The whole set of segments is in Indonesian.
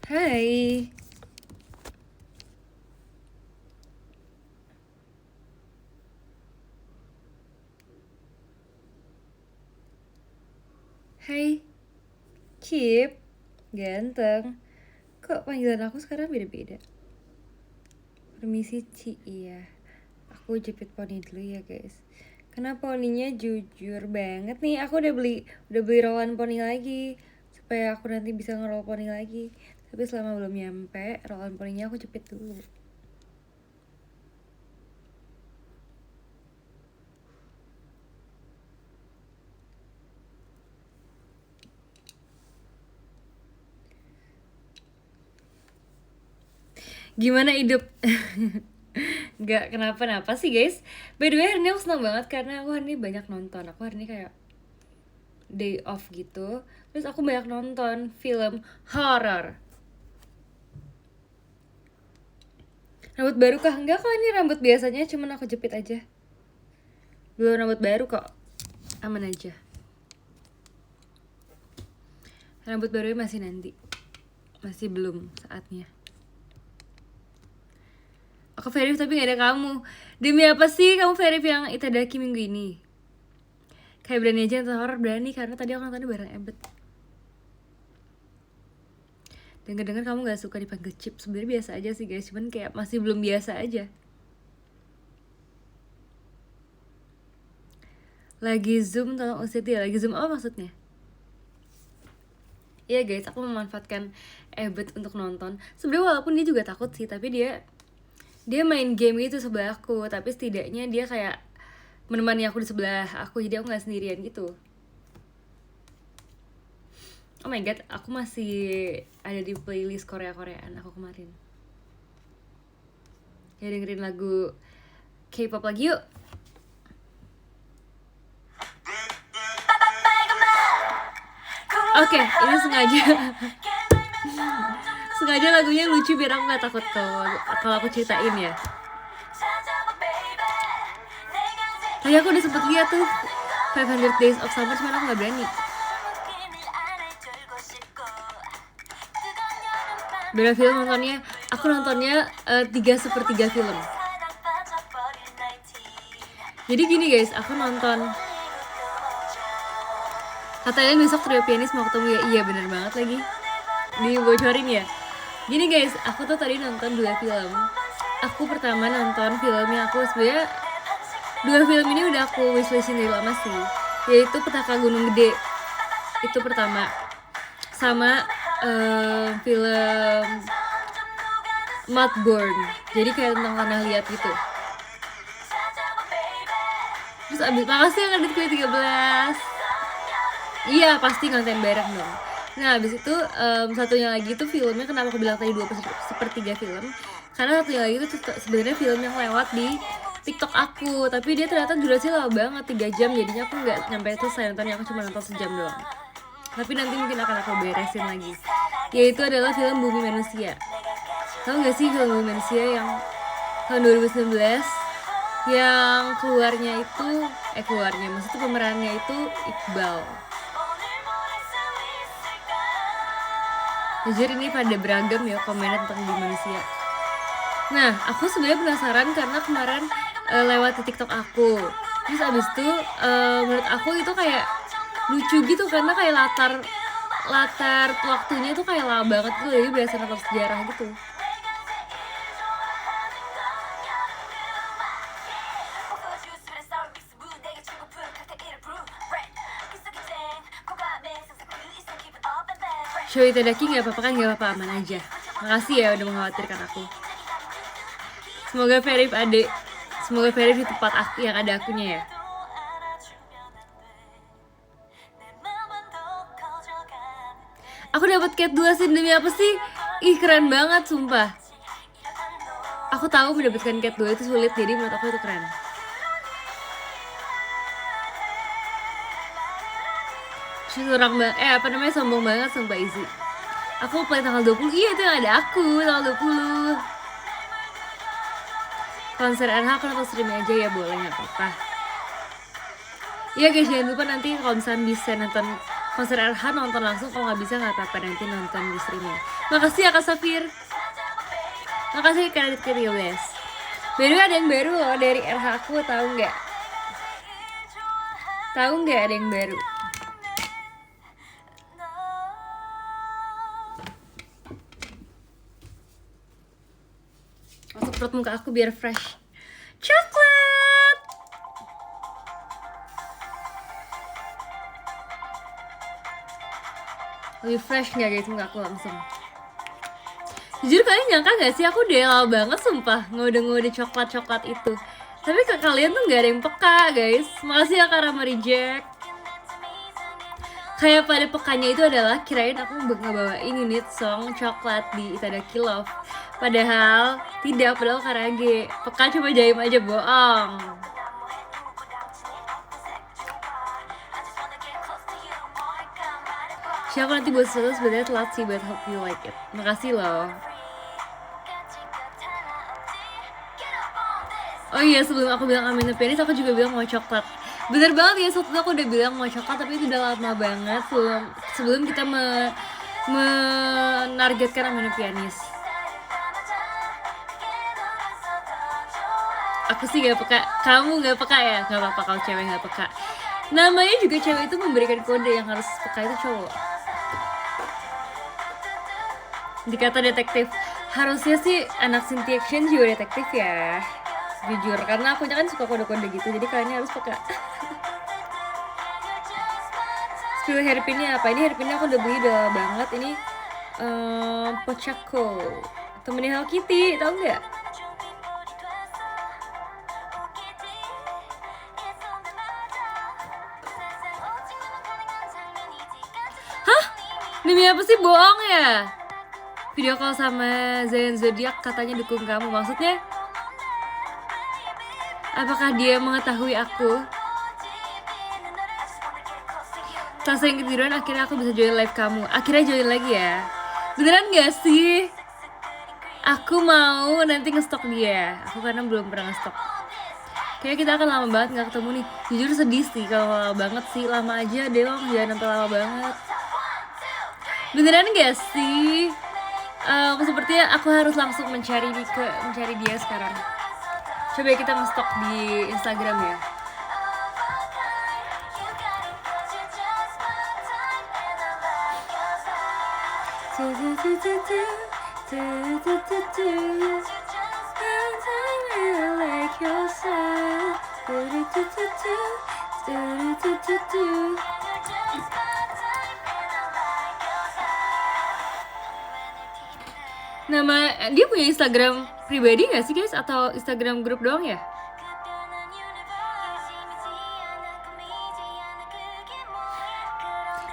Hai. Hai, Cip. Ganteng. Kok panggilan aku sekarang beda-beda? Permisi, Ci. Iya. Aku jepit poni dulu ya, guys. Karena poninya jujur banget nih. Aku udah beli rolan poni lagi supaya aku nanti bisa ngerol poni lagi. Tapi selama belum nyampe, rolan poninya aku jepit dulu. Gimana hidup? Gak kenapa-napa sih guys. By the way, hari ini aku senang banget karena aku hari ini banyak nonton. Aku hari ini kayak day off gitu. Terus aku banyak nonton film horror. Rambut baru kah? Enggak kok, ini rambut biasanya, cuman aku jepit aja. Belum rambut baru kok. Aman aja. Rambut baru masih nanti. Masih belum saatnya. Aku verif tapi gak ada kamu. Demi apa sih kamu verif yang Itadaki minggu ini? Kayak berani aja nonton horror, berani karena tadi aku nontonnya bareng Ebet. Dengar-dengar kamu gak suka dipanggil Cip. Sebenarnya biasa aja sih guys, cuman kayak masih belum biasa aja. Lagi zoom tolong usir dia. Lagi zoom apa maksudnya? Iya guys, aku memanfaatkan Ebet untuk nonton. Sebenarnya walaupun dia juga takut sih, tapi dia main game gitu sebelah aku. Tapi setidaknya dia kayak menemani aku di sebelah aku, jadi aku nggak sendirian gitu. Oh my god, aku masih ada di playlist Korea-Koreaan aku kemarin. Ya dengerin lagu K-pop lagi yuk. Oke, ini sengaja lagunya lucu biar aku nggak takut kalau aku ceritain ya. Tadi aku udah sempet lihat tuh 500 Days of Summer, cuman aku nggak berani. Beda film nontonnya, aku nontonnya 3/3 film. Jadi gini guys, aku nonton. Katanya besok trio pianis mau ketemu ya. Iya bener banget lagi. Dibocorin ya. Gini guys, aku tuh tadi nonton 2 film. Aku pertama nonton film yang aku sebenarnya 2 film ini udah aku wishlistin dari lama sih. Yaitu Petaka Gunung Gede. Itu pertama. Sama film Mudbound. Jadi kayak tentang tanah liat gitu. Terus abis, makasih yang edit kali 13. Iya pasti konten bareng dong. Nah abis itu satunya lagi tuh filmnya, kenapa aku bilang tadi 2/3 film, karena satunya lagi tuh sebenarnya film yang lewat di TikTok aku, tapi dia ternyata durasinya lama banget, 3 jam, jadinya aku nggak nyampe selesai nontonnya, aku cuma nonton sejam doang. Tapi nanti mungkin akan aku beresin lagi. Yaitu adalah film Bumi Manusia. Tahu nggak sih film Bumi Manusia yang tahun 2019 yang maksudnya pemerannya itu Iqbal. Jujur ini pada beragam ya komennya tentang Bumi Manusia. Nah, aku sebenarnya penasaran karena kemarin lewat di TikTok aku. Terus abis itu menurut aku itu kayak lucu gitu karena kayak latar waktunya tuh kayak lama banget tuh, jadi berasa nonton sejarah gitu. Show Itadaki gak apa-apa kan? Gak apa-apa, aman aja. Makasih ya udah mengkhawatirkan aku. Semoga verif adek. Semoga verif di tempat aku yang ada akunya ya. Aku dapat Cat 2 sih, demi apa sih? Ih keren banget sumpah. Aku tahu mendapatkan Cat 2 itu sulit, jadi menurut aku itu keren. Curang banget, sombong banget sumpah Izzy. Aku play tanggal 20, iya itu yang ada aku, tanggal 20. Konser RH aku nonton streaming aja ya, boleh gak apa-apa. Iya guys, jangan lupa nanti kalau misalnya bisa nonton konser RH nonton langsung, kalau nggak bisa nggak apa-apa, nanti nonton di streaming. Makasih ya Kak Safir. Makasih Kak Radit ke-13. Baru ada yang baru loh dari RH aku, tahu nggak? Tahu nggak ada yang baru? Masuk perut muka aku biar fresh. Coklat. Lebih fresh nggak guys muka aku langsung? Jujur kalian nyangka gak sih aku udah lama banget sumpah ngode-ngode coklat-coklat itu. Tapi ke kalian tuh gak ada yang peka guys. Makasih ya Kak Rama Reject. Kayak pada pekanya itu adalah kirain aku ngebawain unit song coklat di Itadaki Love. Padahal tidak, padahal Karage. Peka cuma jaim aja, bohong. Siapa nanti buat sesuatu sebenarnya telat sih, but hope you like it. Makasih loh. Oh iya, sebelum aku bilang I'm in the Paris, aku juga bilang mau coklat. Bener banget ya, waktu itu aku udah bilang mau coklat, tapi itu udah lama banget sebelum kita menargetkan I'm in the Pianist. Aku sih gak peka, kamu gak peka ya? Gak apa-apa kalau cewek gak peka. Namanya juga cewek itu memberikan kode, yang harus peka itu cowok. Dikata detektif, harusnya sih anak Cynthia Action juga detektif ya. Jujur, karena aku kan suka kode-kode gitu, jadi kalian harus peka. Spill hairpinnya apa? Ini hairpinnya aku udah beli udah banget. Ini Pochaco, temennya Hello Kitty, tau nggak? Hah? Demi apa sih, bohong ya? Video call sama Zayn Zodiac katanya dukung kamu, maksudnya? Apakah dia mengetahui aku? Setelah sering ketiduran, akhirnya aku bisa join live kamu. Akhirnya join lagi ya? Beneran gak sih? Aku mau nanti ngestok dia. Aku karena belum pernah ngestok. Kayaknya kita akan lama banget gak ketemu nih. Jujur sedih sih kalau lama banget sih. Lama aja deh loh, jangan sampai lama banget. Beneran gak sih? Sepertinya aku harus langsung mencari dia sekarang. Coba kita nge-stok di Instagram ya. Nama dia punya Instagram pribadi gak sih guys? Atau Instagram grup doang ya?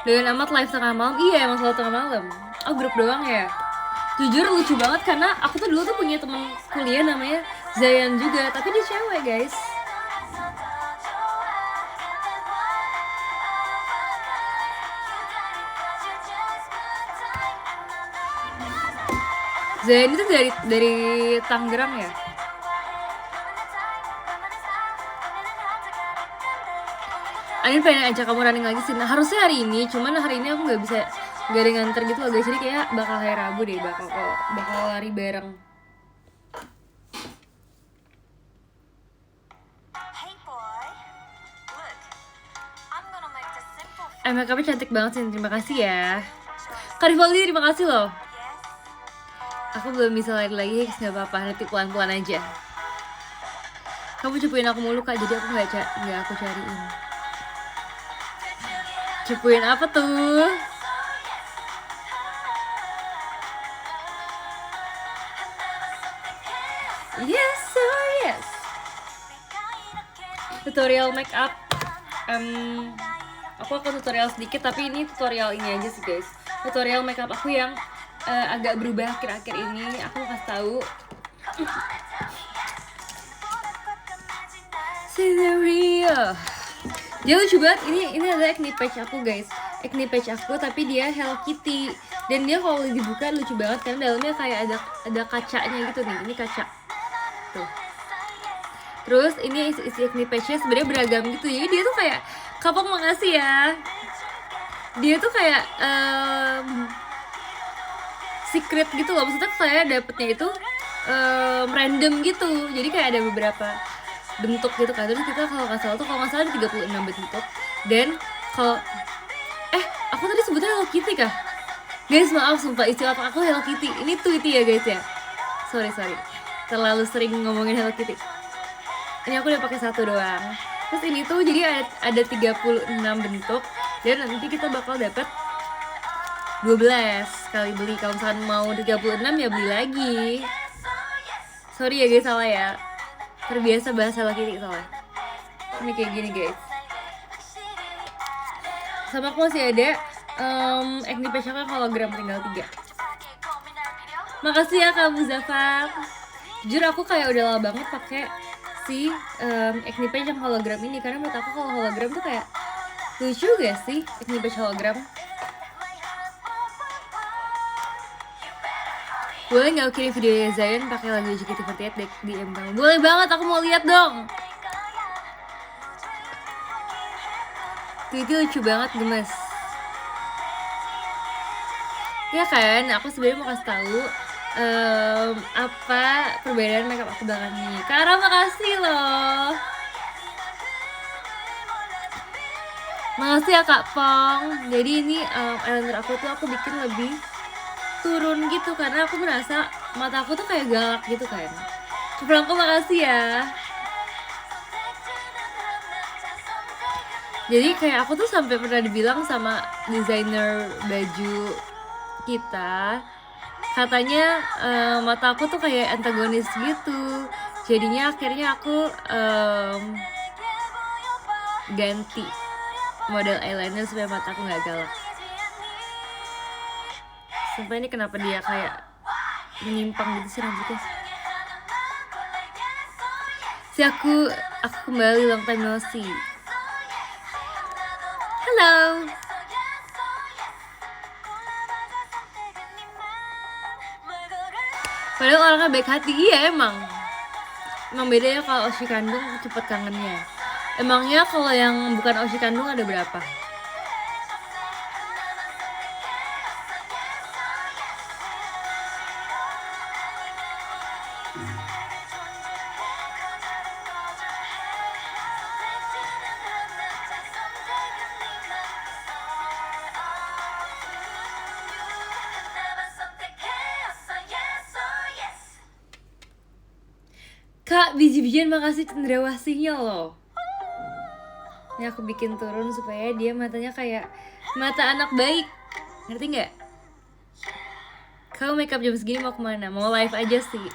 Dengan amat live tengah malam. Iya emang selalu tengah malam. Oh grup doang ya? Jujur lucu banget karena aku tuh dulu tuh punya teman kuliah namanya Zayan juga, tapi dia cewek guys. Zayan itu dari Tangerang ya? Anin pengen ajak kamu running lagi sih. Nah, harusnya hari ini, cuman hari ini aku nggak ada nganter gitu loh guys. Jadi kayak bakal hari Rabu deh, bakal lari bareng. Makeupnya cantik banget sih, terima kasih ya. Karivaldi, terima kasih loh. Aku belum bisa lari lagi, nggak apa-apa, nanti pelan-pelan aja. Kamu cepuin aku mulu kak, jadi aku nggak aku cariin. Cepuin apa tuh? Yes, oh yes. Tutorial make up. Aku akan tutorial sedikit, tapi ini tutorial ini aja sih guys. Tutorial make up aku yang agak berubah akhir-akhir ini. Aku kasih tahu. Scenario. Dia lucu banget, ini adalah acne patch aku guys. Acne patch aku tapi dia Hello Kitty. Dan dia kalau dibuka lucu banget karena dalamnya kayak ada kacanya gitu nih. Ini kaca. Tuh. Terus ini isi acne patchnya sebenarnya beragam gitu. Jadi dia tuh kayak, Kapok makasih ya. dia tuh kayak secret gitu loh, maksudnya saya dapetnya itu random gitu, jadi kayak ada beberapa bentuk gitu kan. Terus kita kalau nggak salah ada 36 bentuk. Dan kalau aku tadi sebutnya Hello Kitty kah? Guys maaf sumpah, istilah aku Hello Kitty, ini Tweety ya guys ya, sorry terlalu sering ngomongin Hello Kitty. Ini aku udah pakai satu doang. Terus ini tuh jadi ada 36 bentuk, dan nanti kita bakal dapet 12 kali beli. Kalau misalkan mau 36 ya beli lagi. Sorry ya guys, salah ya, terbiasa bahas Hello Kitty soalnya. Ini kayak gini guys. Sama aku masih ada Acne Facial hologram tinggal 3. Makasih ya Kak Muzaffar. Jujur aku kayak udah lama banget pakai si Acne Facial hologram ini, karena menurut aku kalau hologram tuh kayak lucu gak sih Acne Facial hologram. Boleh nggak kirim video Zion pakai lagu JKT48 di DM? Boleh banget, aku mau lihat dong. Itu lucu banget, gemes. Ya kan, aku sebenarnya mau kasih tahu apa perbedaan makeup aku belakangan ini. Karena makasih loh. Makasih ya Kak Pong. Jadi ini eyeliner aku tuh aku bikin lebih turun gitu, karena aku merasa mata aku tuh kayak galak gitu kan. Keprangku makasih ya. Jadi kayak aku tuh sampai pernah dibilang sama desainer baju kita, katanya mata aku tuh kayak antagonis gitu. Jadinya akhirnya aku ganti model eyeliner supaya mata aku nggak galak. Sampai ini kenapa dia kayak menyimpang gitu sih rambutnya. Aku kembali, long time no see. Halo. Padahal orangnya baik hati. Iya emang beda ya kalau Oshi kandung cepet kangennya. Emangnya kalau yang bukan Oshi kandung ada berapa? Kak, biji-bijian makasih cendrawasihnya loh. Ini aku bikin turun supaya dia matanya kayak mata anak baik. Ngerti nggak? Kamu makeup jam segini mau kemana? Mau live aja sih.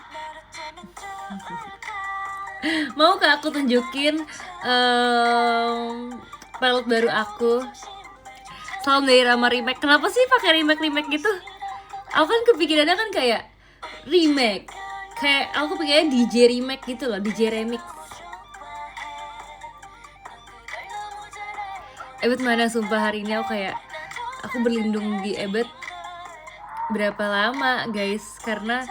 Mau kak aku tunjukin palette baru aku. Salam dari Rama Remake. Kenapa sih pakai remake gitu? Aku kan kepikirannya kan kayak remake. Kayak aku pikirnya DJ remake gitu loh, DJ remix. Ebet mana sumpah, hari ini aku berlindung di Ebet berapa lama guys, karena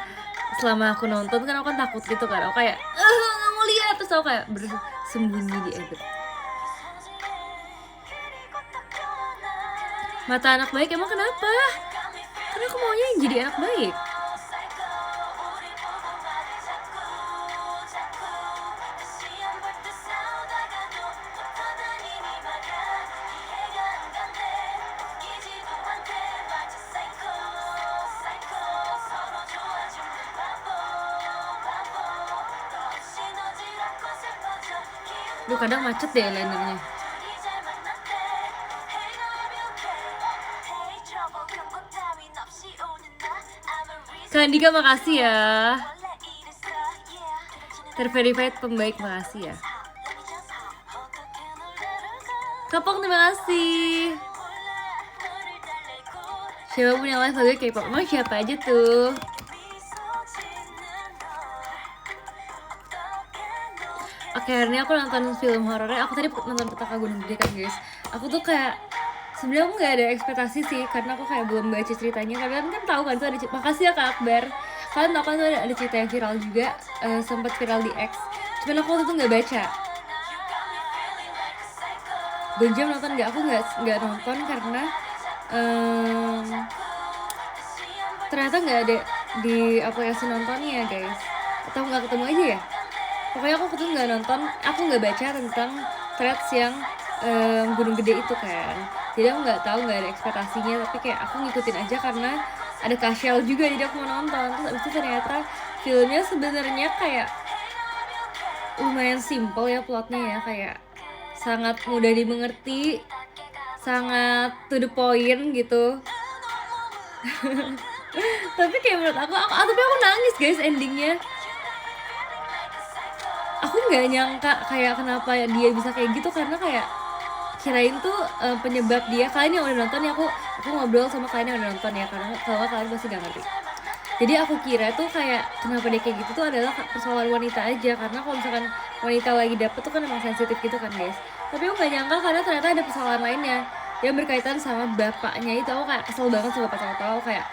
selama aku nonton kan aku kan takut gitu kan, aku kayak nggak mau lihat, terus aku kayak bersembunyi di Ebet. Mata anak baik emang kenapa? Karena aku maunya yang jadi anak baik. Duh, kadang macet deh eyelinernya. Kak Andika makasih ya. Terverified pembaik, makasih ya. Kapok, terima kasih. Siapapun yang live lagu K-pop, emang siapa aja tuh? Oke, hari ini aku nonton film horornya. Aku tadi nonton Petaka Gunung Gede kan guys. Aku tuh kayak sebenarnya aku nggak ada ekspektasi sih, karena aku kayak belum baca ceritanya. Kalian kan tahu kan tuh ada makasih ya Kak Akbar. Kalian tahu kan tuh ada cerita yang viral juga, sempat viral di X. Cuman aku waktu itu nggak baca. Gonjam nonton nggak? Aku nggak nonton karena ternyata nggak ada di aplikasi nontonnya ya guys, atau nggak ketemu aja ya. Pokoknya aku tuh nggak nonton, aku nggak baca tentang threads yang Gunung Gede itu kan. Jadi aku nggak tahu, nggak ada ekspektasinya, tapi kayak aku ngikutin aja karena ada Kashel juga, jadi aku mau nonton. Terus abis itu ternyata filmnya sebenarnya kayak lumayan simple ya plotnya ya, kayak sangat mudah dimengerti, sangat to the point gitu. Tapi kayak menurut aku tapi aku nangis guys endingnya. Aku nggak nyangka kayak kenapa dia bisa kayak gitu, karena kayak kirain tuh penyebab dia, kalian yang udah nonton ya, aku ngobrol sama kalian yang udah nonton ya, karena kalau kalian pasti gak ngerti. Jadi aku kira tuh kayak kenapa dia kayak gitu tuh adalah persoalan wanita aja, karena kalau misalkan wanita lagi dapet tuh kan emang sensitif gitu kan guys. Tapi aku gak nyangka karena ternyata ada persoalan lainnya yang berkaitan sama bapaknya itu. Aku kayak kesel banget sama bapak tahu kayak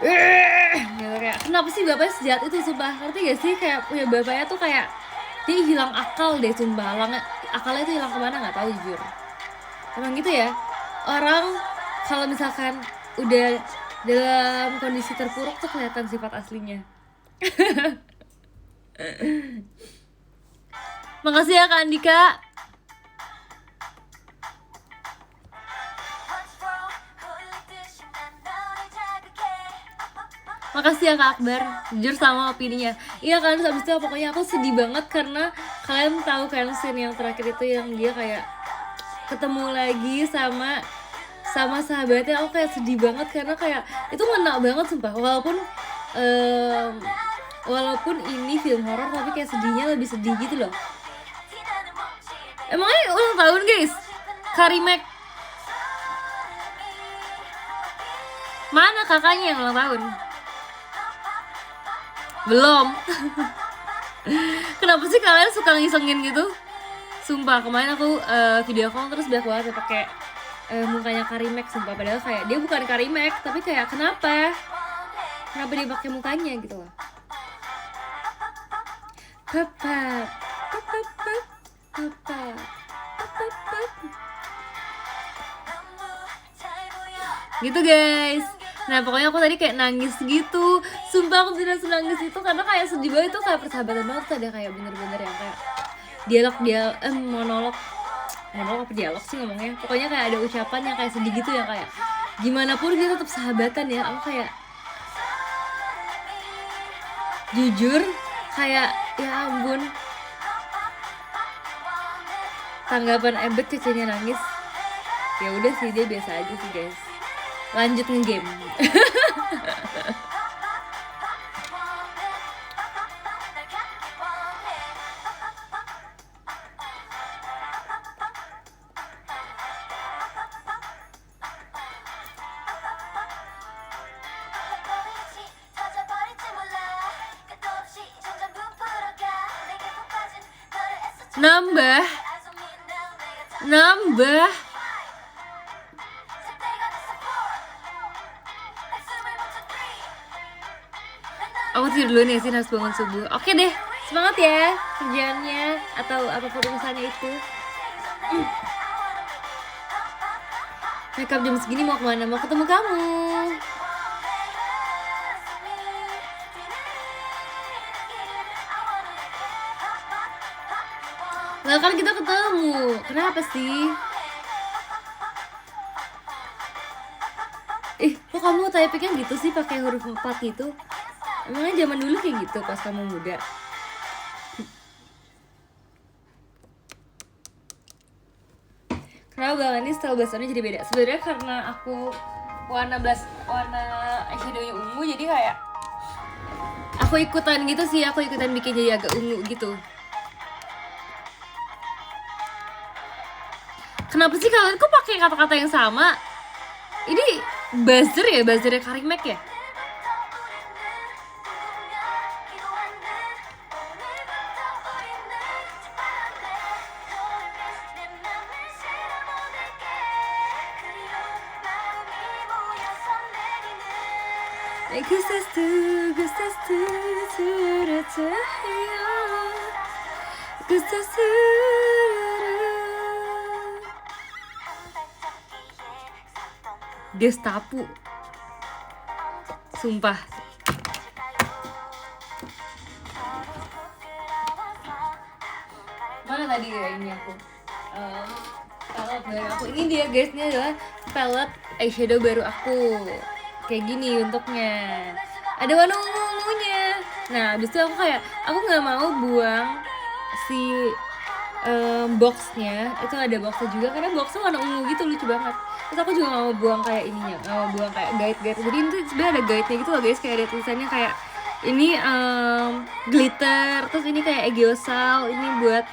gitu, kayak kenapa sih bapaknya sejahat itu, sumpah. Ngerti gak sih, kayak punya bapaknya tuh kayak dia hilang akal deh, sumpah. Akalnya tuh hilang kemana nggak tahu jujur. Emang gitu ya, orang kalau misalkan udah dalam kondisi terpuruk tuh kelihatan sifat aslinya. Makasih ya Kak Andika. Makasih ya Kak Akbar, jujur sama opininya. Iya kan, abis itu pokoknya aku sedih banget karena kalian tahu kan scene yang terakhir itu yang dia kayak ketemu lagi sama sahabatnya. Aku kayak sedih banget karena kayak itu ngena banget sumpah. Walaupun ini film horor tapi kayak sedihnya lebih sedih gitu loh. Emangnya ulang tahun guys, Karimek. Mana kakaknya yang ulang tahun? Belum. Kenapa sih kalian suka ngisengin gitu? Sumpah kemarin aku video call terus banyak banget pakai mukanya Karimek, sumpah. Padahal kayak dia bukan Karimek, tapi kayak kenapa dia pakai mukanya gitu loh. Papa. Gitu guys. Nah pokoknya aku tadi kayak nangis gitu, sumpah aku bener nangis itu karena kayak sedih banget. Itu kayak persahabatan banget tuh, ada kayak bener-bener yang kayak monolog apa dialog sih ngomongnya, pokoknya kayak ada ucapan yang kayak sedih gitu, yang kayak gimana pun kita tetap sahabatan ya. Aku kayak jujur kayak ya ampun, tanggapan Ebet cecenya nangis. Ya udah sih, dia biasa aja sih guys, lanjut nge-game. Nambah aku tidur dulu nih, sih harus bangun subuh. Oke deh, semangat ya kerjaannya atau apapun urusannya itu. Makeup jam segini mau kemana? Mau ketemu kamu. Lah kan kita ketemu, kenapa sih? Kok kamu typingnya gitu sih pakai huruf 4 itu? Emangnya zaman dulu kayak gitu pas kamu muda? Kenapa bang ini style blush-nya jadi beda? Sebenarnya karena aku warna eyeshadownya ungu, jadi kayak aku ikutan gitu sih, aku ikutan bikin jadi agak ungu gitu. Kenapa sih kalian kok pakai kata-kata yang sama? Ini buzzernya Karimek ya? Gestapu, sumpah. Mana tadi ya ini aku palette baru aku. Ini dia guys, ini adalah palette eyeshadow baru aku. Kayak gini bentuknya, ada warna ungunya. Nah abis itu aku kayak, aku nggak mau buang si boxnya. Itu ada boxnya juga, karena boxnya warna ungu gitu, lucu banget. Terus aku juga nggak mau buang kayak ininya, nggak mau buang kayak guide. Jadi itu sebenarnya ada guide-nya gitu loh guys, kayak ada tulisannya kayak ini glitter, terus ini kayak egeosal, ini buat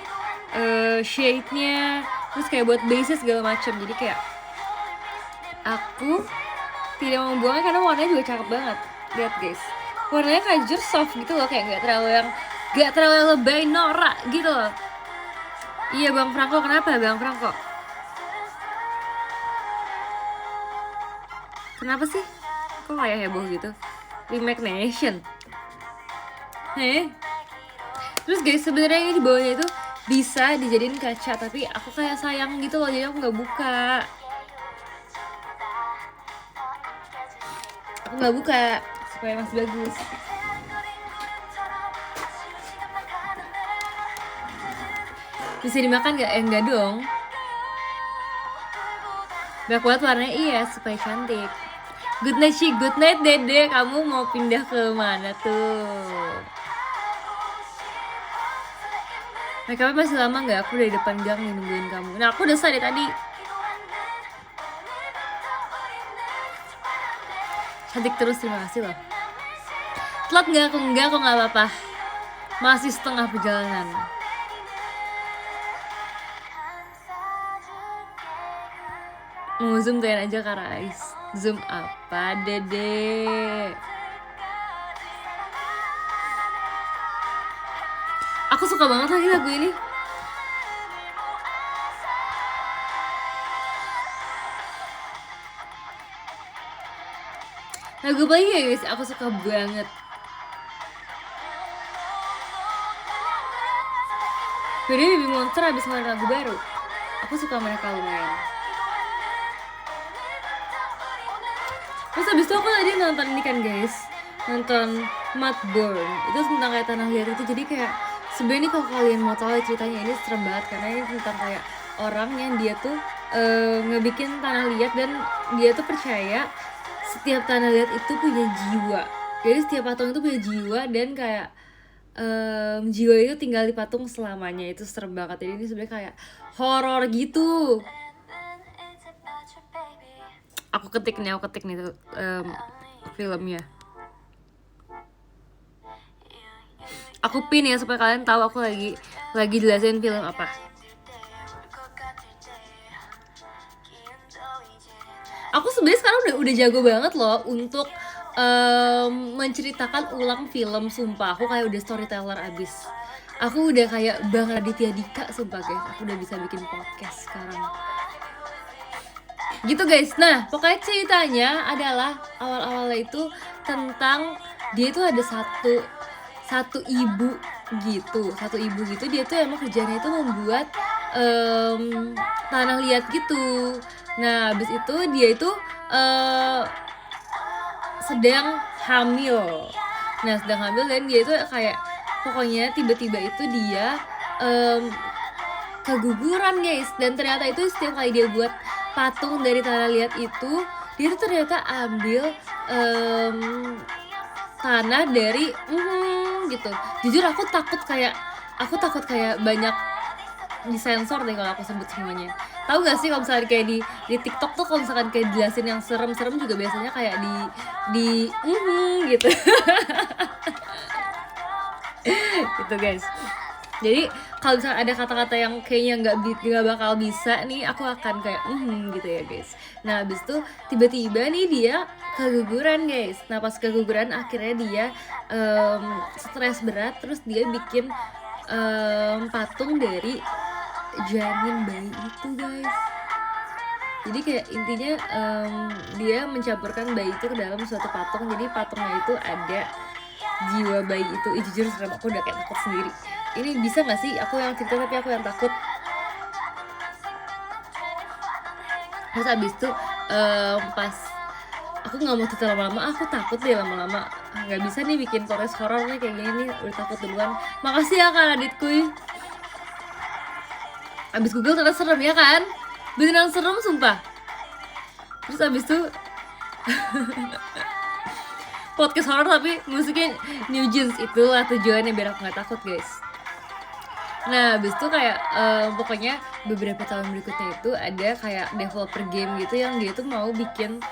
shade-nya, terus kayak buat base segala macam. Jadi kayak aku tidak mau buang karena warnanya juga cakep banget. Lihat guys, warnanya kayak jujur soft gitu loh, kayak nggak terlalu yang lebay norak gitu loh. Iya Bang Franco, kenapa Bang Franco? Kenapa sih? Kok kayak heboh gitu? Remake Nation. Terus guys, sebenarnya ini di bawahnya itu bisa dijadiin kaca, tapi aku kayak sayang gitu loh, jadi aku nggak buka. Supaya masih bagus. Bisa dimakan nggak? Enggak dong. Banyak banget warnanya, iya, supaya cantik. Good night Ci, good night Dede. Kamu mau pindah ke mana tuh? Makeup masih lama nggak? Aku dari depan gang nih nungguin kamu. Nah aku udah selesai tadi. Cantik terus, terima kasih loh. Telat nggak? Aku enggak, kok nggak apa-apa. Masih setengah perjalanan. Mau zoom tuh aja Kak Rais. Zoom apa Dede? Aku suka banget lagi lagu ini. Lagu apa lagi ya guys? Aku suka banget. Beda Baby Monster habis ngeluarin lagu baru. Aku suka mereka lumayan. Terus habis itu aku tadi nonton ini kan guys, nonton Mudbound. Itu tentang kayak tanah liat itu. Jadi kayak sebenarnya nih kalau kalian mau tahu ceritanya, ini serem banget karena ini tentang kayak orang yang dia tuh ngebikin tanah liat, dan dia tuh percaya setiap tanah liat itu punya jiwa. Jadi setiap patung itu punya jiwa, dan kayak jiwa itu tinggal di patung selamanya. Itu serem banget. Jadi ini sebenarnya kayak horor gitu. Aku ketik nih tuh filmnya. Aku pin ya supaya kalian tahu aku lagi jelasin film apa. Aku sebenarnya sekarang udah jago banget loh untuk menceritakan ulang film, sumpah. Aku kayak udah storyteller abis. Aku udah kayak Bang Raditya Dika, sumpah guys. Aku udah bisa bikin podcast sekarang. Gitu guys. Nah pokoknya ceritanya adalah awal-awalnya itu tentang dia itu ada satu ibu gitu. Dia tuh emang kerjanya itu membuat tanah liat gitu. Nah abis itu dia itu sedang hamil. Dan dia itu kayak pokoknya tiba-tiba itu dia keguguran guys. Dan ternyata itu setiap kali dia buat patung dari tanah liat itu, dia tuh ternyata ambil tanah dari gitu. Jujur aku takut kayak banyak disensor deh kalau aku sebut semuanya. Tahu gak sih kalau misalnya kayak di TikTok tuh kalau misalkan kayak jelasin yang serem-serem juga biasanya kayak di gitu. Gitu guys. Jadi kalau misalnya ada kata-kata yang kayaknya nggak bakal bisa nih, aku akan kayak gitu ya guys. Nah abis itu tiba-tiba nih dia keguguran guys. Nah pas keguguran akhirnya dia stres berat, terus dia bikin patung dari janin bayi itu guys. Jadi kayak intinya dia mencampurkan bayi itu ke dalam suatu patung. Jadi patungnya itu ada jiwa bayi itu. Jujur serem, aku udah kayak takut sendiri. Ini bisa gak sih aku yang cerita tapi aku yang takut? Terus abis itu pas aku nggak mau tutup lama-lama, aku takut deh lama-lama nggak bisa nih bikin podcast horor nih kayak gini nih, udah takut duluan. Makasih ya Kak Raditku. Abis Google ternyata serem ya kan, beneran serem sumpah. Terus abis itu podcast horor tapi musiknya New Jeans, itulah tujuannya biar aku nggak takut guys. Nah abis itu kayak pokoknya beberapa tahun berikutnya itu ada kayak developer game gitu yang dia tuh mau bikin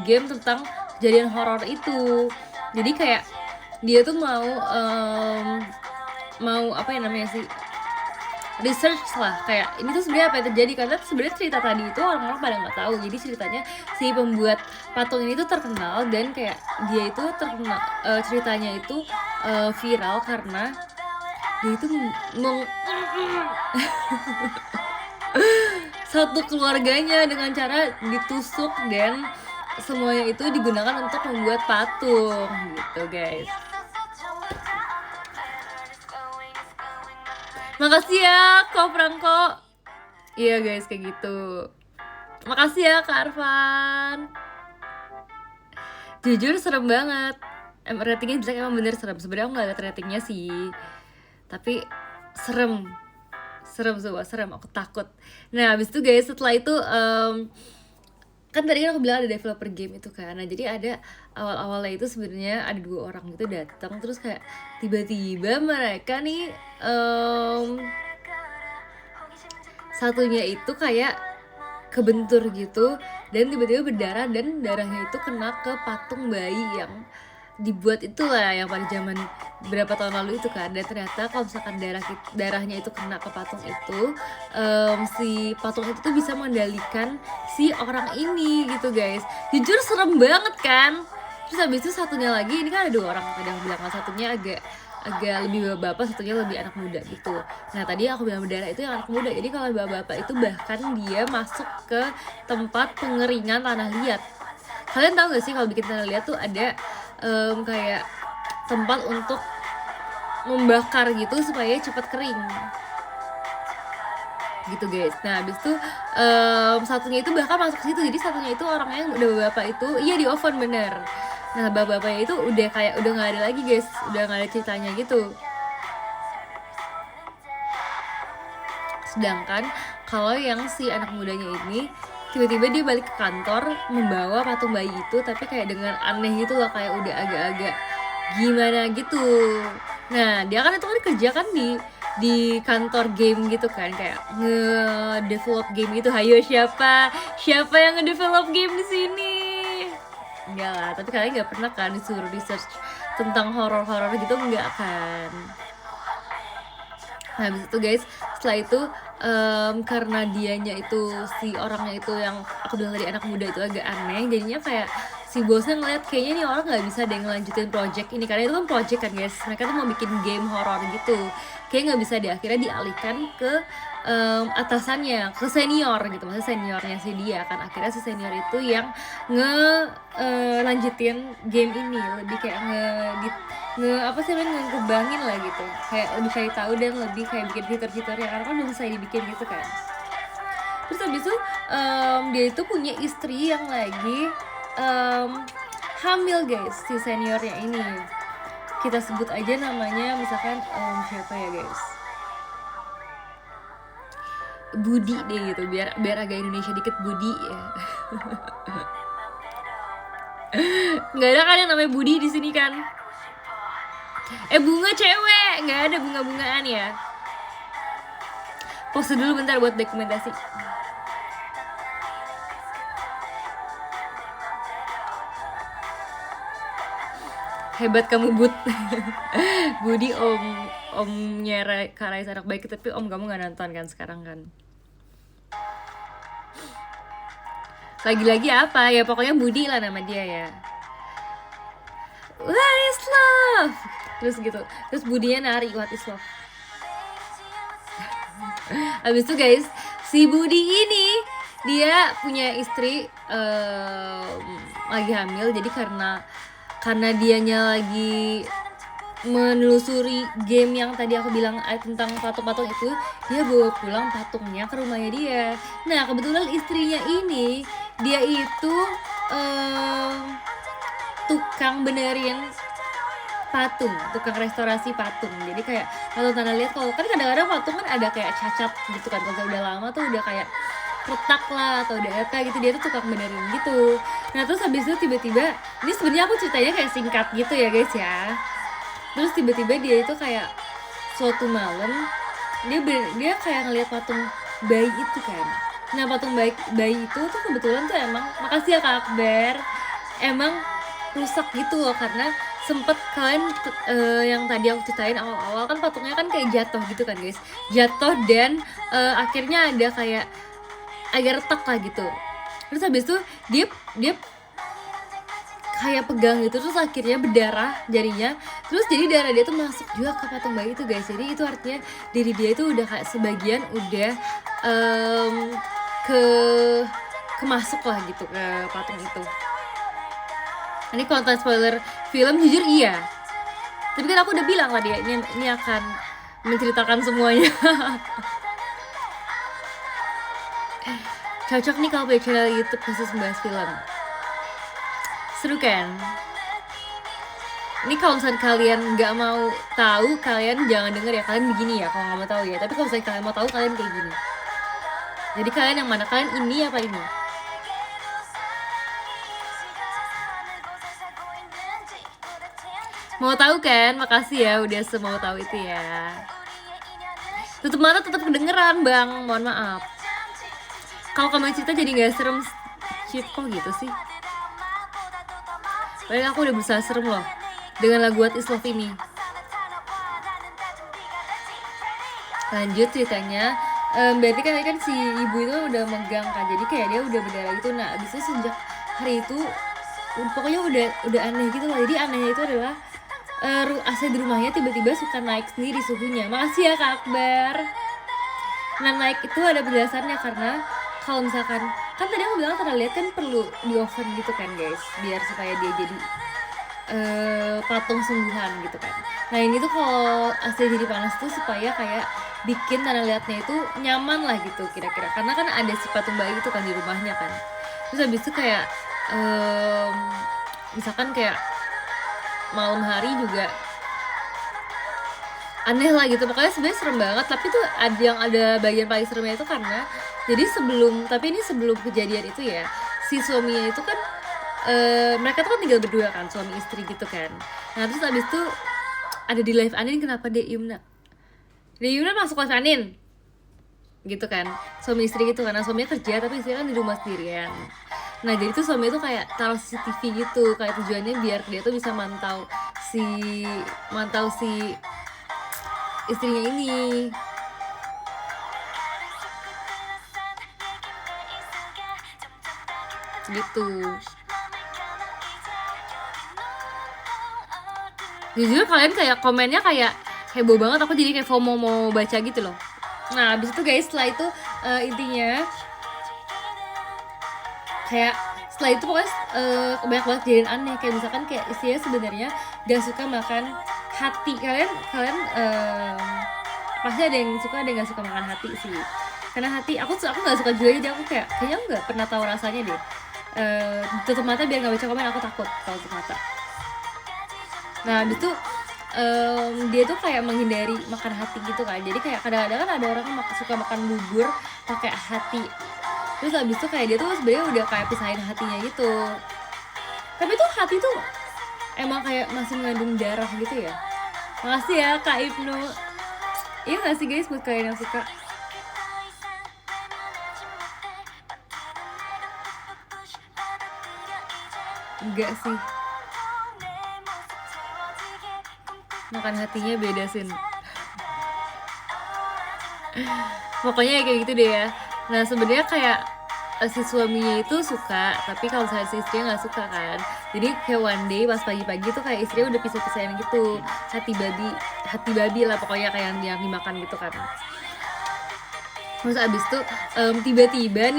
game tentang kejadian horor itu. Jadi kayak dia tuh mau apa ya namanya sih, research lah, kayak ini tuh sebenarnya apa yang terjadi, karena sebenarnya cerita tadi itu orang-orang pada nggak tahu. Jadi ceritanya si pembuat patung ini tuh terkenal dan kayak dia itu terkenal, ceritanya itu viral karena dia itu satu keluarganya dengan cara ditusuk dan semuanya itu digunakan untuk membuat patung gitu guys. Makasih ya Ko Franco. Iya guys kayak gitu. Makasih ya Kak Arfan. Jujur serem banget. Ratingnya jelek, emang bener serem. Sebenarnya aku gak liat ratingnya sih, tapi serem semua, serem, aku takut. Nah abis itu guys, setelah itu kan tadi kan aku bilang ada developer game itu kan. Nah jadi ada awal-awalnya itu sebenarnya ada 2 orang gitu datang, terus kayak tiba-tiba mereka nih satunya itu kayak kebentur gitu dan tiba-tiba berdarah, dan darahnya itu kena ke patung bayi yang dibuat itulah yang pada zaman berapa tahun lalu itu kan. Dan ternyata kalau misalkan darahnya itu kena ke patung itu, si patung itu tuh bisa mengendalikan si orang ini gitu guys. Jujur serem banget kan. Terus habis itu satunya lagi, ini kan ada 2 orang tadi yang bilang, satunya agak lebih bapak, satunya lebih anak muda gitu. Nah tadi aku bilang berdarah itu yang anak muda. Jadi kalau bapak itu bahkan dia masuk ke tempat pengeringan tanah liat. Kalian tahu gak sih kalau bikin tanah liat tuh ada kayak tempat untuk membakar gitu supaya cepat kering gitu guys. Nah habis itu satunya itu bahkan masuk ke situ. Jadi satunya itu orangnya yang udah bapak itu iya di oven bener. Nah bapaknya itu udah kayak udah nggak ada lagi guys, udah nggak ada ceritanya gitu. Sedangkan kalau yang si anak mudanya ini tiba-tiba dia balik ke kantor membawa patung bayi itu, tapi kayak dengan aneh gitu loh, kayak udah agak-agak gimana gitu. Nah dia kan itu kan kerja kan di kantor game gitu kan, kayak nge-develop game gitu. Hayo siapa yang nge-develop game di sini? Enggak lah, tapi kalian nggak pernah kan disuruh research tentang horor-horor gitu, enggak kan? Nah habis itu guys, setelah itu karena dianya itu, si orangnya itu yang aku bilang tadi anak muda itu agak aneh, jadinya kayak si bosnya ngeliat kayaknya nih orang nggak bisa deh ngelanjutin project ini, karena itu kan project kan guys, mereka tuh mau bikin game horor gitu, kayak nggak bisa deh, akhirnya dialihkan ke atasannya, ke senior gitu, maksudnya seniornya si dia kan. Akhirnya si senior itu yang lanjutin game ini, lebih kayak apa sih, ngekembangin lah gitu, kayak lebih cari tahu dan lebih kayak bikin fitur-fiturnya, karena kan belum selesai dibikin gitu kan. Terus habis itu dia itu punya istri yang lagi hamil guys, si seniornya ini. Kita sebut aja namanya misalkan siapa ya guys, Budi deh gitu, biar agak Indonesia dikit, Budi ya. Nggak ada kan yang namanya Budi di sini kan? Bunga cewek, nggak ada bunga-bungaan ya. Pause dulu bentar buat dokumentasi. Hebat kamu Bud. Budi omnya Kak Raisa anak baik, tapi om kamu nggak nonton kan sekarang kan? Lagi-lagi apa ya, pokoknya Budi lah nama dia ya. What is love? Terus gitu, terus Budinya nari what is love. Habis itu guys, si Budi ini dia punya istri lagi hamil. Jadi karena dianya lagi menelusuri game yang tadi aku bilang tentang patung-patung itu, dia bawa pulang patungnya ke rumahnya dia. Nah kebetulan istrinya ini dia itu tukang benerin patung, tukang restorasi patung. Jadi kayak kalau Tana lihat, kalau kan kadang-kadang patung kan ada kayak cacat gitu kan, kalau udah lama tuh udah kayak retak lah atau udah apa gitu, dia tuh tukang benerin gitu. Nah terus habis itu tiba-tiba, ini sebenarnya aku ceritanya kayak singkat gitu ya guys ya. Terus tiba-tiba dia itu kayak suatu malam dia kayak ngeliat patung bayi itu kan. Nah patung bayi itu tuh kebetulan tuh emang, makasih ya Kak Akbar, emang rusak gitu loh, karena sempet kalian yang tadi aku ceritain awal-awal kan patungnya kan kayak jatuh gitu kan guys, jatuh dan akhirnya ada kayak agak retak lah gitu. Terus habis itu dia kayak pegang gitu, terus akhirnya berdarah jarinya, terus jadi darah dia tuh masuk juga ke patung bayi itu guys. Jadi itu artinya diri dia itu udah kayak sebagian udah kemasuk lah gitu ke patung itu. Ini konten spoiler film jujur iya, tapi kan aku udah bilang tadi ini akan menceritakan semuanya. Cocok nih kalau punya channel YouTube khusus membahas film, seru kan? Ini kalau misalnya kalian nggak mau tahu, kalian jangan denger ya, kalian begini ya kalau nggak mau tahu ya. Tapi kalau misalnya kalian mau tahu, kalian kayak gini. Jadi kalian yang mana, kalian ini apa ini? Mau tahu kan? Makasih ya udah semau tahu itu ya. Tutup mata tetap kedengeran bang, mohon maaf. Kalau kamu cerita jadi nggak serem, shit kok gitu sih. Padahal aku udah berusaha serem loh dengan lagu What Is Love ini. Lanjut ceritanya, berarti kan si ibu itu udah megang kan, jadi kayak dia udah berdarah gitu. Nah abis itu sejak hari itu pokoknya udah aneh gitu loh. Jadi anehnya itu adalah AC di rumahnya tiba-tiba suka naik sendiri suhunya. Makasih ya Kak Akbar. Nah naik itu ada penjelasannya, karena kalau misalkan kan tadi aku bilang Tana lihat kan perlu di oven gitu kan guys, biar supaya dia jadi patung sungguhan gitu kan. Nah ini tuh kalau AC jadi panas tuh supaya kayak bikin Tana lihatnya itu nyaman lah gitu kira-kira, karena kan ada si patung bayi itu kan di rumahnya kan. Terus habis itu kayak misalkan kayak malam hari juga aneh lah gitu. Pokoknya sebenarnya serem banget, tapi tuh ada bagian paling seremnya itu karena jadi sebelum kejadian itu ya, si suaminya itu kan mereka tuh kan tinggal berdua kan, suami istri gitu kan. Nah terus abis itu ada di live Anin, kenapa Deimna masuk live Anin gitu kan, suami istri gitu, karena suaminya kerja tapi istrinya kan di rumah sendirian. Nah jadi tuh suami itu kayak taruh CCTV gitu, kayak tujuannya biar dia tuh bisa mantau si istrinya ini. Gitu. Jujur kalian kayak komennya kayak heboh banget, aku jadi kayak FOMO mau baca gitu loh. Nah abis itu guys, setelah itu intinya kayak setelah itu pokoknya banyak banget kejadian aneh. Kayak misalkan kayak istrinya sebenarnya gak suka makan hati. Kalian pasti ada yang suka, ada yang gak suka makan hati sih. Karena hati aku gak suka juga, jadi aku kayaknya aku gak pernah tahu rasanya deh. Tutup mata biar gak baca komen, aku takut kalau tutup mata. Nah abis itu dia tuh kayak menghindari makan hati gitu kan. Jadi kayak kadang-kadang kan ada orang yang suka makan bubur pakai hati. Terus abis itu kayak dia tuh sebenarnya udah kayak pisahin hatinya gitu. Tapi tuh hati tuh emang kayak masih mengandung darah gitu ya. Makasih ya Kak Ibnu. Iya gak sih guys buat kalian yang suka? Enggak sih, makan hatinya beda sih. Pokoknya kayak gitu deh ya. Nah sebenarnya kayak si suaminya itu suka, tapi kalau misalnya si istrinya nggak suka kan. Jadi kayak one day pas pagi-pagi tuh kayak istrinya udah pisah-pisahin gitu, hati babi lah pokoknya kayak yang dimakan gitu kan. Terus abis itu tiba-tiba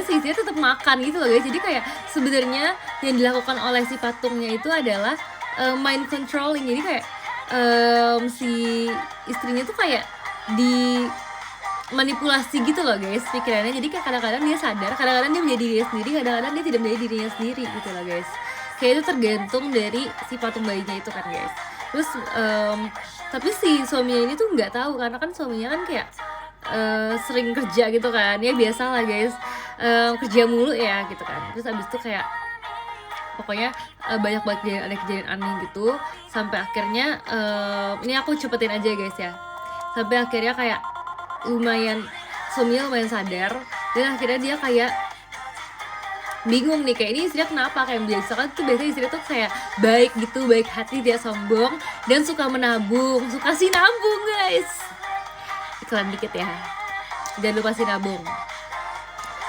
si istrinya tetap makan gitu loh guys. Jadi kayak sebenarnya yang dilakukan oleh si patungnya itu adalah mind controlling. Jadi kayak si istrinya tuh kayak manipulasi gitu loh guys pikirannya. Jadi kayak kadang-kadang dia sadar, kadang-kadang dia menjadi dirinya sendiri, kadang-kadang dia tidak menjadi dirinya sendiri gitu loh guys. Kayak itu tergantung dari si patung bayinya itu kan guys. Terus tapi si suaminya ini tuh nggak tahu karena kan suaminya kan kayak sering kerja gitu kan, ya biasa lah guys, kerja mulu ya gitu kan. Terus abis itu kayak pokoknya banyak banget ada kejadian aneh gitu sampai akhirnya ini aku cepetin aja guys ya, sampai akhirnya kayak suaminya lumayan sadar dan akhirnya dia kayak bingung nih kayak ini istrinya kenapa, kayak biasa kan tuh biasanya istrinya tuh kayak baik gitu, baik hati, dia sombong dan suka menabung, suka sih nabung guys. Iklan dikit ya, jangan lupa sih nabung.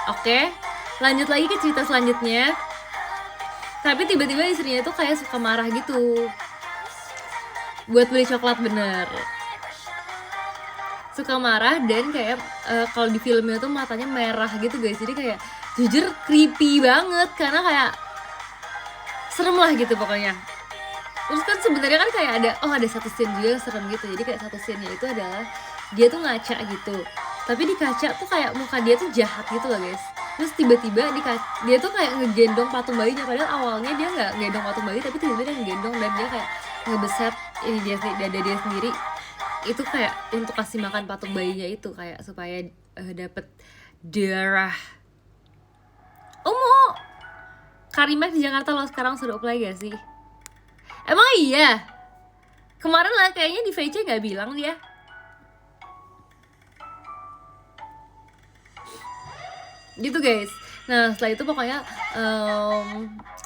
Oke, lanjut lagi ke cerita selanjutnya. Tapi tiba-tiba istrinya tuh kayak suka marah gitu buat beli coklat, bener suka marah dan kayak kalau di filmnya tuh matanya merah gitu guys. Jadi kayak jujur creepy banget karena kayak serem lah gitu pokoknya. Terus kan sebenarnya kan kayak ada satu scene juga yang serem gitu. Jadi kayak satu scene-nya itu adalah dia tuh ngaca gitu, tapi di kaca tuh kayak muka dia tuh jahat gitu loh guys. Terus tiba-tiba dia tuh kayak ngegendong patung bayinya, padahal awalnya dia nggak gendong patung bayi, tapi tiba-tiba dia ngegendong dan dia kayak ngebeset ini dada dia sendiri. Itu kayak untuk kasih makan patung bayinya itu kayak supaya dapet darah. Karimak di Jakarta lo sekarang sudah apply gak sih? Emang iya? Kemarin lah kayaknya di VC gak bilang dia. Gitu guys. Nah setelah itu pokoknya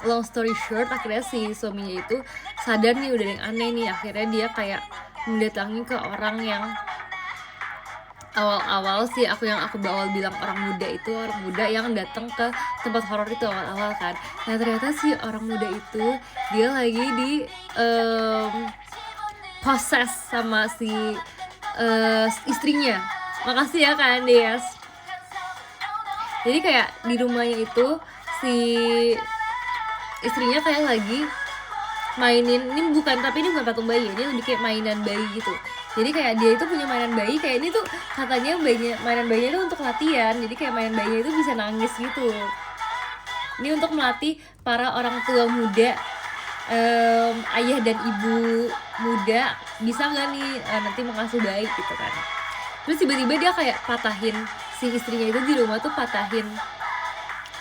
long story short, akhirnya si suaminya itu sadar nih udah ada yang aneh nih. Akhirnya dia kayak mendatangi ke orang yang awal-awal sih aku bilang orang muda yang datang ke tempat horor itu awal-awal kan. Nah ternyata si orang muda itu dia lagi di possess sama si istrinya. Makasih ya Kak Andes. Jadi kayak di rumahnya itu si istrinya kayak lagi mainin, ini bukan patung bayi, ini lebih kayak mainan bayi gitu. Jadi kayak dia itu punya mainan bayi, kayak ini tuh katanya mainan bayinya itu untuk latihan. Jadi kayak mainan bayinya itu bisa nangis gitu. Ini untuk melatih para orang tua muda, ayah dan ibu muda, bisa nggak nih nanti mengasuh bayi gitu kan. Terus tiba-tiba dia kayak patahin, si istrinya itu di rumah tuh patahin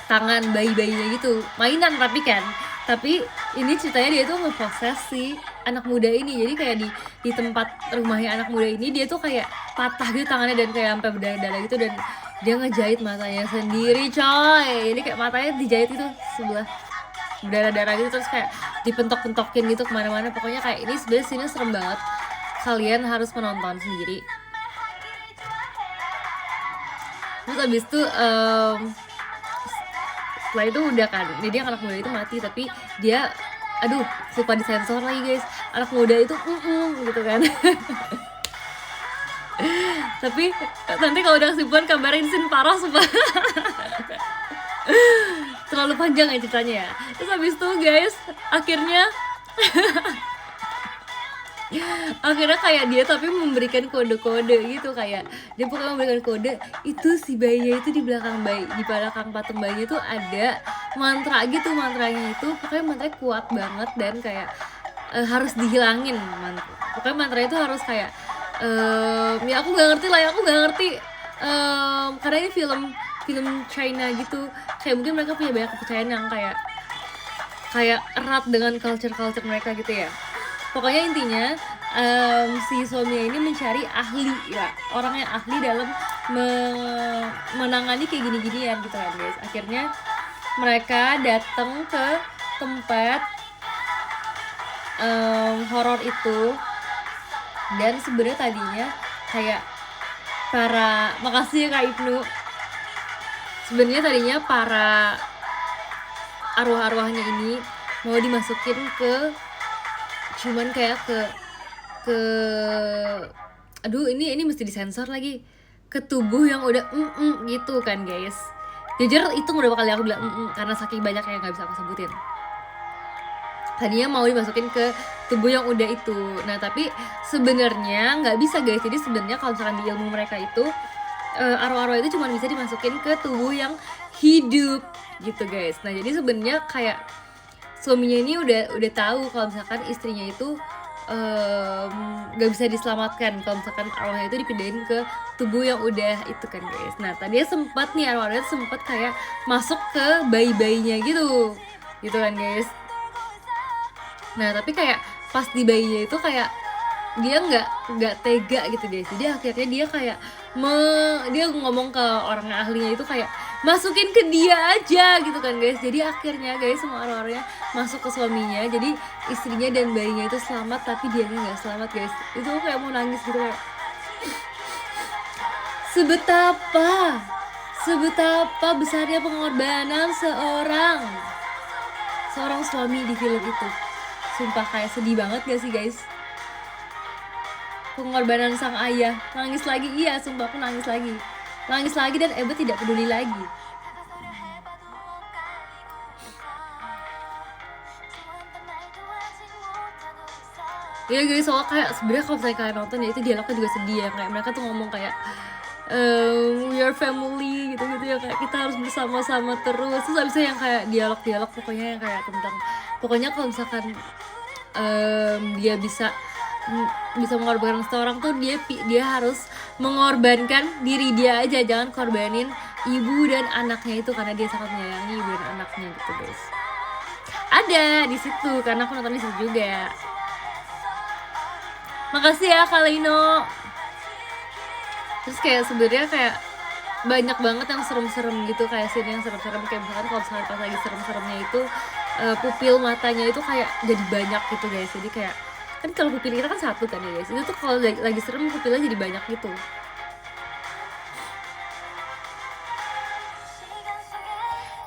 tangan bayi-bayinya gitu, mainan tapi ini ceritanya dia tuh ngeproses si anak muda ini. Jadi kayak di tempat rumahnya anak muda ini dia tuh kayak patah gitu tangannya dan kayak sampai berdarah-darah gitu, dan dia ngejahit matanya sendiri coy. Jadi kayak matanya dijahit itu sebelah berdarah-darah gitu, terus kayak dipentok-pentokin gitu kemana-mana. Pokoknya kayak ini sebenarnya sini serem banget, kalian harus menonton sendiri. Terus abis itu setelah itu udah kan, jadi anak muda itu mati, tapi dia lupa disensor lagi guys, anak muda itu gitu kan. Tapi nanti kalau udah kesimpulan kabarin scene parah sumpah. Terlalu panjang ya ceritanya ya. Terus habis itu guys, akhirnya kayak dia tapi memberikan kode-kode gitu, kayak dia pokoknya memberikan kode itu si bayinya itu di belakang patung bayinya itu ada mantra gitu. Mantranya itu pokoknya mantranya kuat banget dan kayak harus dihilangin. Pokoknya mantranya itu harus kayak ya aku nggak ngerti karena ini film China gitu, kayak mungkin mereka punya banyak kepercayaan yang kayak erat dengan culture mereka gitu ya. Pokoknya intinya si suaminya ini mencari ahli ya, orang yang ahli dalam menangani kayak gini-ginian gitu kan guys. Akhirnya mereka datang ke tempat horor itu, dan sebenarnya tadinya kayak makasih ya Kak Ibnu, sebenarnya tadinya para arwah-arwahnya ini mau dimasukin ke ini mesti disensor lagi, ke tubuh yang udah gitu kan guys. Jujur itu udah kali aku bilang karena saking banyak yang nggak bisa aku sebutin. Tadinya mau dimasukin ke tubuh yang udah itu. Nah tapi sebenarnya nggak bisa guys. Jadi sebenarnya kalau misalkan di ilmu mereka itu arwah-arwah itu cuma bisa dimasukin ke tubuh yang hidup gitu guys. Nah jadi sebenarnya kayak suaminya ini udah tahu kalau misalkan istrinya itu gak bisa diselamatkan kalau misalkan arwahnya itu dipindahin ke tubuh yang udah itu kan guys. Nah tadinya sempat nih arwahnya sempat kayak masuk ke bayi-bayinya gitu kan guys. Nah tapi kayak pas di bayinya itu kayak dia nggak tega gitu guys. Jadi akhirnya dia kayak dia ngomong ke orang ahlinya itu kayak masukin ke dia aja gitu kan guys. Jadi akhirnya guys semua arwahnya masuk ke suaminya. Jadi istrinya dan bayinya itu selamat tapi dianya nggak selamat guys. Itu kayak mau nangis gitu kayak sebetapa besarnya pengorbanan seorang suami di film itu. Sumpah kayak sedih banget gak sih guys? Pengorbanan sang ayah. Nangis lagi, iya sumpah aku nangis lagi dan Ebet tidak peduli lagi. Iya guys, soalnya kayak sebenarnya kalau misalnya kalian nonton ya itu dialognya juga sedih ya. Kayak mereka tuh ngomong kayak we are family gitu-gitu ya, kayak kita harus bersama-sama terus. Terus abisnya yang kayak dialog-dialog pokoknya yang kayak tentang pokoknya kalau misalkan dia bisa mengorbankan seseorang tuh dia harus mengorbankan diri dia aja, jangan korbanin ibu dan anaknya itu karena dia sangat menyayangi ibu dan anaknya gitu guys. Ada di situ karena aku nonton di situ juga. Makasih ya Kalino. Terus kayak sebenarnya kayak banyak banget yang serem-serem gitu, kayak scene yang serem-serem kayak misalkan kalau misalkan pas lagi serem-seremnya itu pupil matanya itu kayak jadi banyak gitu guys. Jadi kayak kan kalau pupil kita kan satu kan ya guys, itu tuh kalau lagi serem pupilnya jadi banyak gitu.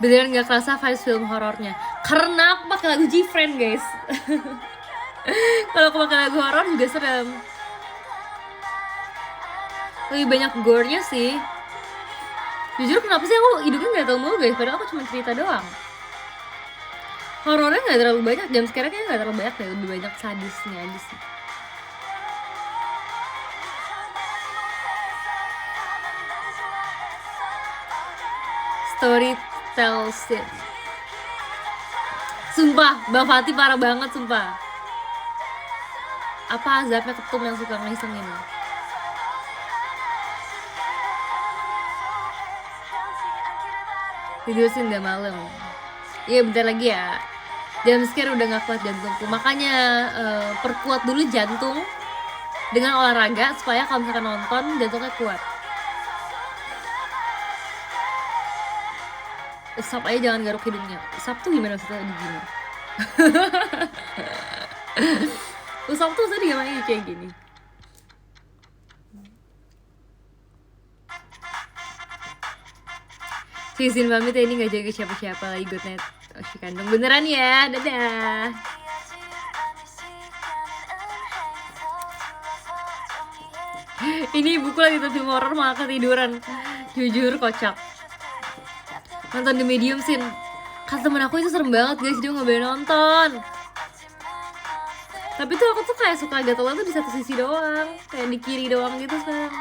Beneran gak kerasa vibes film horornya karena aku pakai lagu G-Friend guys. Kalau aku pakai lagu horor juga serem, lebih banyak gore-nya sih. Jujur kenapa sih aku hidupnya nggak tahu mulu guys, padahal aku cuma cerita doang. Horornya nggak terlalu banyak, jam sekarang kayaknya nggak terlalu banyak deh, lebih banyak sadisnya aja sih. Story tells it. Sumpah, Bang Fatih parah banget sumpah. Apa azabnya ketum yang suka ngisengin? Tidur sih udah malam. Iya bentar lagi ya. Jam sekarang udah gak kuat jantungku. Makanya perkuat dulu jantung dengan olahraga supaya kalau misalkan nonton jantungnya kuat. Usap aja jangan garuk hidungnya. Usap tuh gimana maksudnya gini? Usap tuh maksudnya gimana kayak gini? Izin pamit ya, ini gak jaga siapa-siapa lagi good night. Oh si kandung beneran ya, dadah. Ini buku lagi nonton film horror malah ketiduran. Jujur kocak. Nonton The Medium scene. Kata temen aku itu serem banget guys, dia gak boleh nonton. Tapi tuh aku tuh kayak suka gatel tuh di satu sisi doang, kayak di kiri doang gitu sekarang.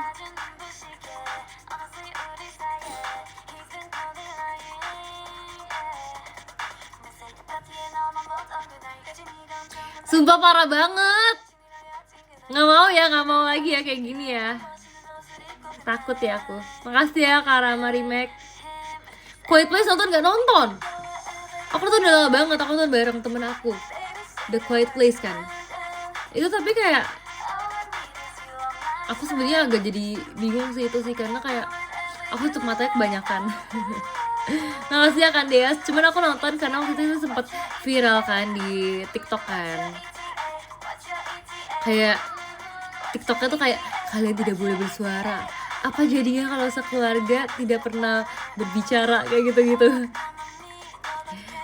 Sumpah parah banget. Nggak mau lagi ya kayak gini ya. Takut ya aku. Makasih ya Karama Remake. Quiet Place nonton gak nonton? Aku tuh udah lama banget, aku tuh bareng temen aku The Quiet Place kan. Itu tapi kayak aku sebenarnya agak jadi bingung sih itu sih, karena kayak aku tutup matanya kebanyakan. Makasih ya kan Deas. Cuman aku nonton karena waktu itu sempat viral kan di TikTok kan. Kayak TikToknya tuh kayak kalian tidak boleh bersuara. Apa jadinya kalau sekeluarga tidak pernah berbicara kayak gitu-gitu.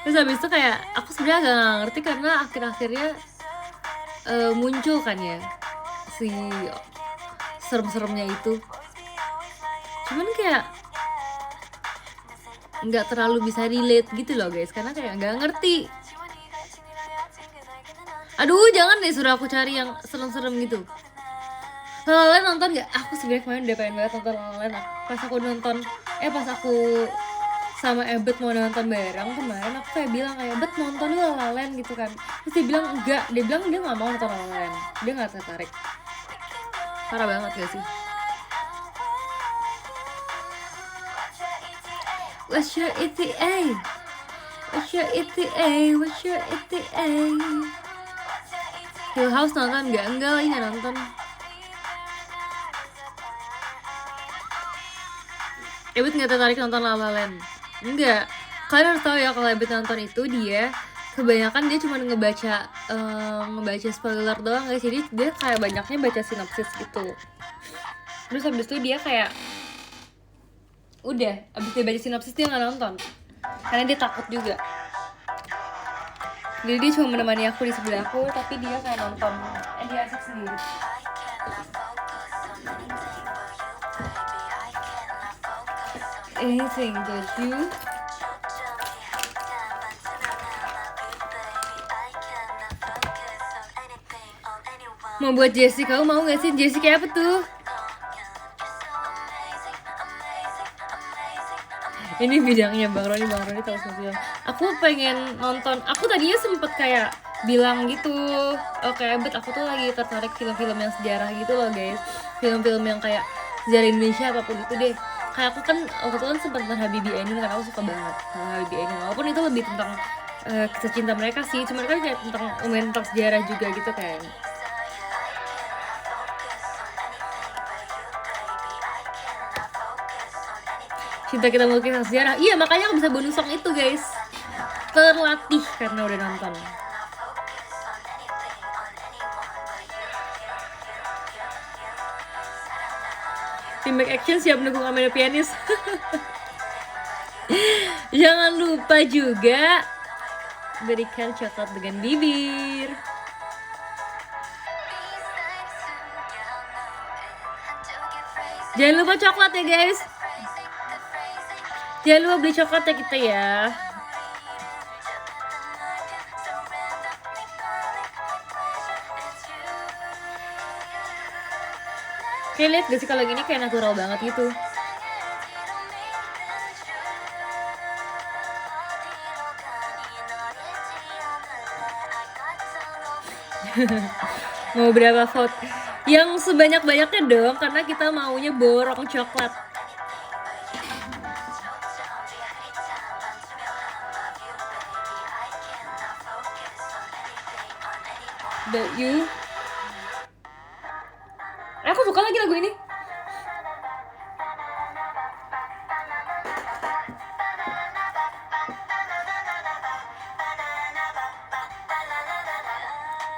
Terus habis itu kayak aku sebenarnya agak ngerti karena akhir-akhirnya muncul kan ya si serem-seremnya itu. Cuman kayak nggak terlalu bisa relate gitu loh guys, karena kayak nggak ngerti. Aduh jangan deh suruh aku cari yang serem-serem gitu. La La Land nonton gak? Aku sebenarnya kemarin udah pengen banget nonton La La Land. Pas aku sama Ebet mau nonton bareng kemarin, aku kayak bilang kayak Bet nonton La La Land gitu kan. Terus dia bilang enggak, dia bilang dia nggak mau nonton La La Land, dia nggak tertarik. Parah banget gak sih? What's your ETA? What's your ETA? What's your ETA? Hill House nonton gak? Enggak lagi gak nonton. Ebet gak tertarik nonton La La Land? Enggak. Kalian harus tahu ya kalau Ebet nonton itu dia kebanyakan dia cuma ngebaca spoiler doang guys. Jadi dia kayak banyaknya baca sinopsis gitu. Terus habis itu dia kayak udah, abis dia baca sinopsis dia nggak nonton karena dia takut juga. Jadi dia cuma menemani aku di sebelah aku, tapi dia kayak nonton, dia asik sendiri. Anything but you. Mau buat Jessie, kamu mau gak sih? Jessie kayak apa tuh? Ini bidangnya Bang Roni tahu film. Aku pengen nonton. Aku tadinya sempet kayak bilang gitu, oke Bet aku tuh lagi tertarik film-film yang sejarah gitu loh guys. Film-film yang kayak sejarah Indonesia apapun itu deh. Kayak aku kan waktu itu kan sempet nonton Habibie Ainun karena aku suka banget sama Habibie Ainun. Walaupun itu lebih tentang kisah cinta mereka sih, cuman kan kayak tentang sejarah juga gitu kan. Cinta Kita Melukis Sejarah. Iya, makanya aku bisa bonus song itu, guys. Terlatih karena udah nonton. Tim Make Action siap mendukung Amanda Pianis. Jangan lupa juga berikan coklat dengan bibir. Jangan lupa coklat ya, guys. Jangan lupa beli coklat ya kita ya. Kayak lihat gak sih kalau gini kayak natural banget gitu. Mau berapa vote? Yang sebanyak-banyaknya dong, karena kita maunya borong coklat. But you, aku suka lagi lagu ini.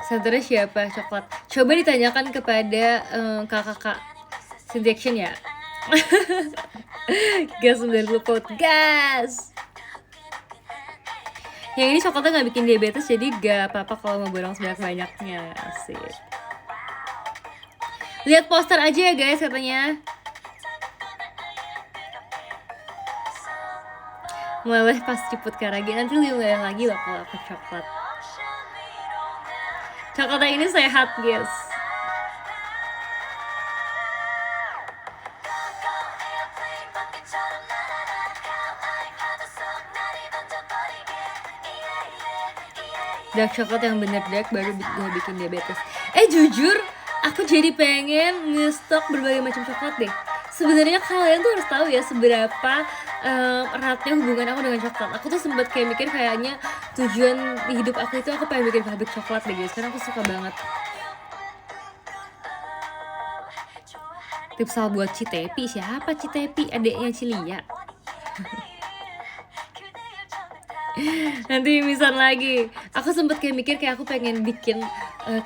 Senternya siapa coklat? Coba ditanyakan kepada kakak Cynthia Action ya. Gas 90 vote, gas. Yang ini coklatnya gak bikin diabetes, jadi gak apa-apa kalau mau borong sebanyak-banyaknya. Asik. Lihat poster aja ya guys katanya. Meleleh pas jemput Karagi. Nanti lebih meleleh lagi loh kalau aku coklat. Coklatnya ini sehat guys. Dark coklat yang bener dark baru gak bikin diabetes. Jujur, aku jadi pengen ngestok berbagai macam coklat deh. Sebenarnya kalian tuh harus tahu ya seberapa eratnya hubungan aku dengan coklat. Aku tuh sempet kayak mikir kayaknya tujuan di hidup aku itu aku pengen bikin pabrik coklat deh guys, karena aku suka banget. Tips soal buat Citepi, siapa Citepi? Adeknya Cilia. Nanti misalnya lagi aku sempet kayak mikir kayak aku pengen bikin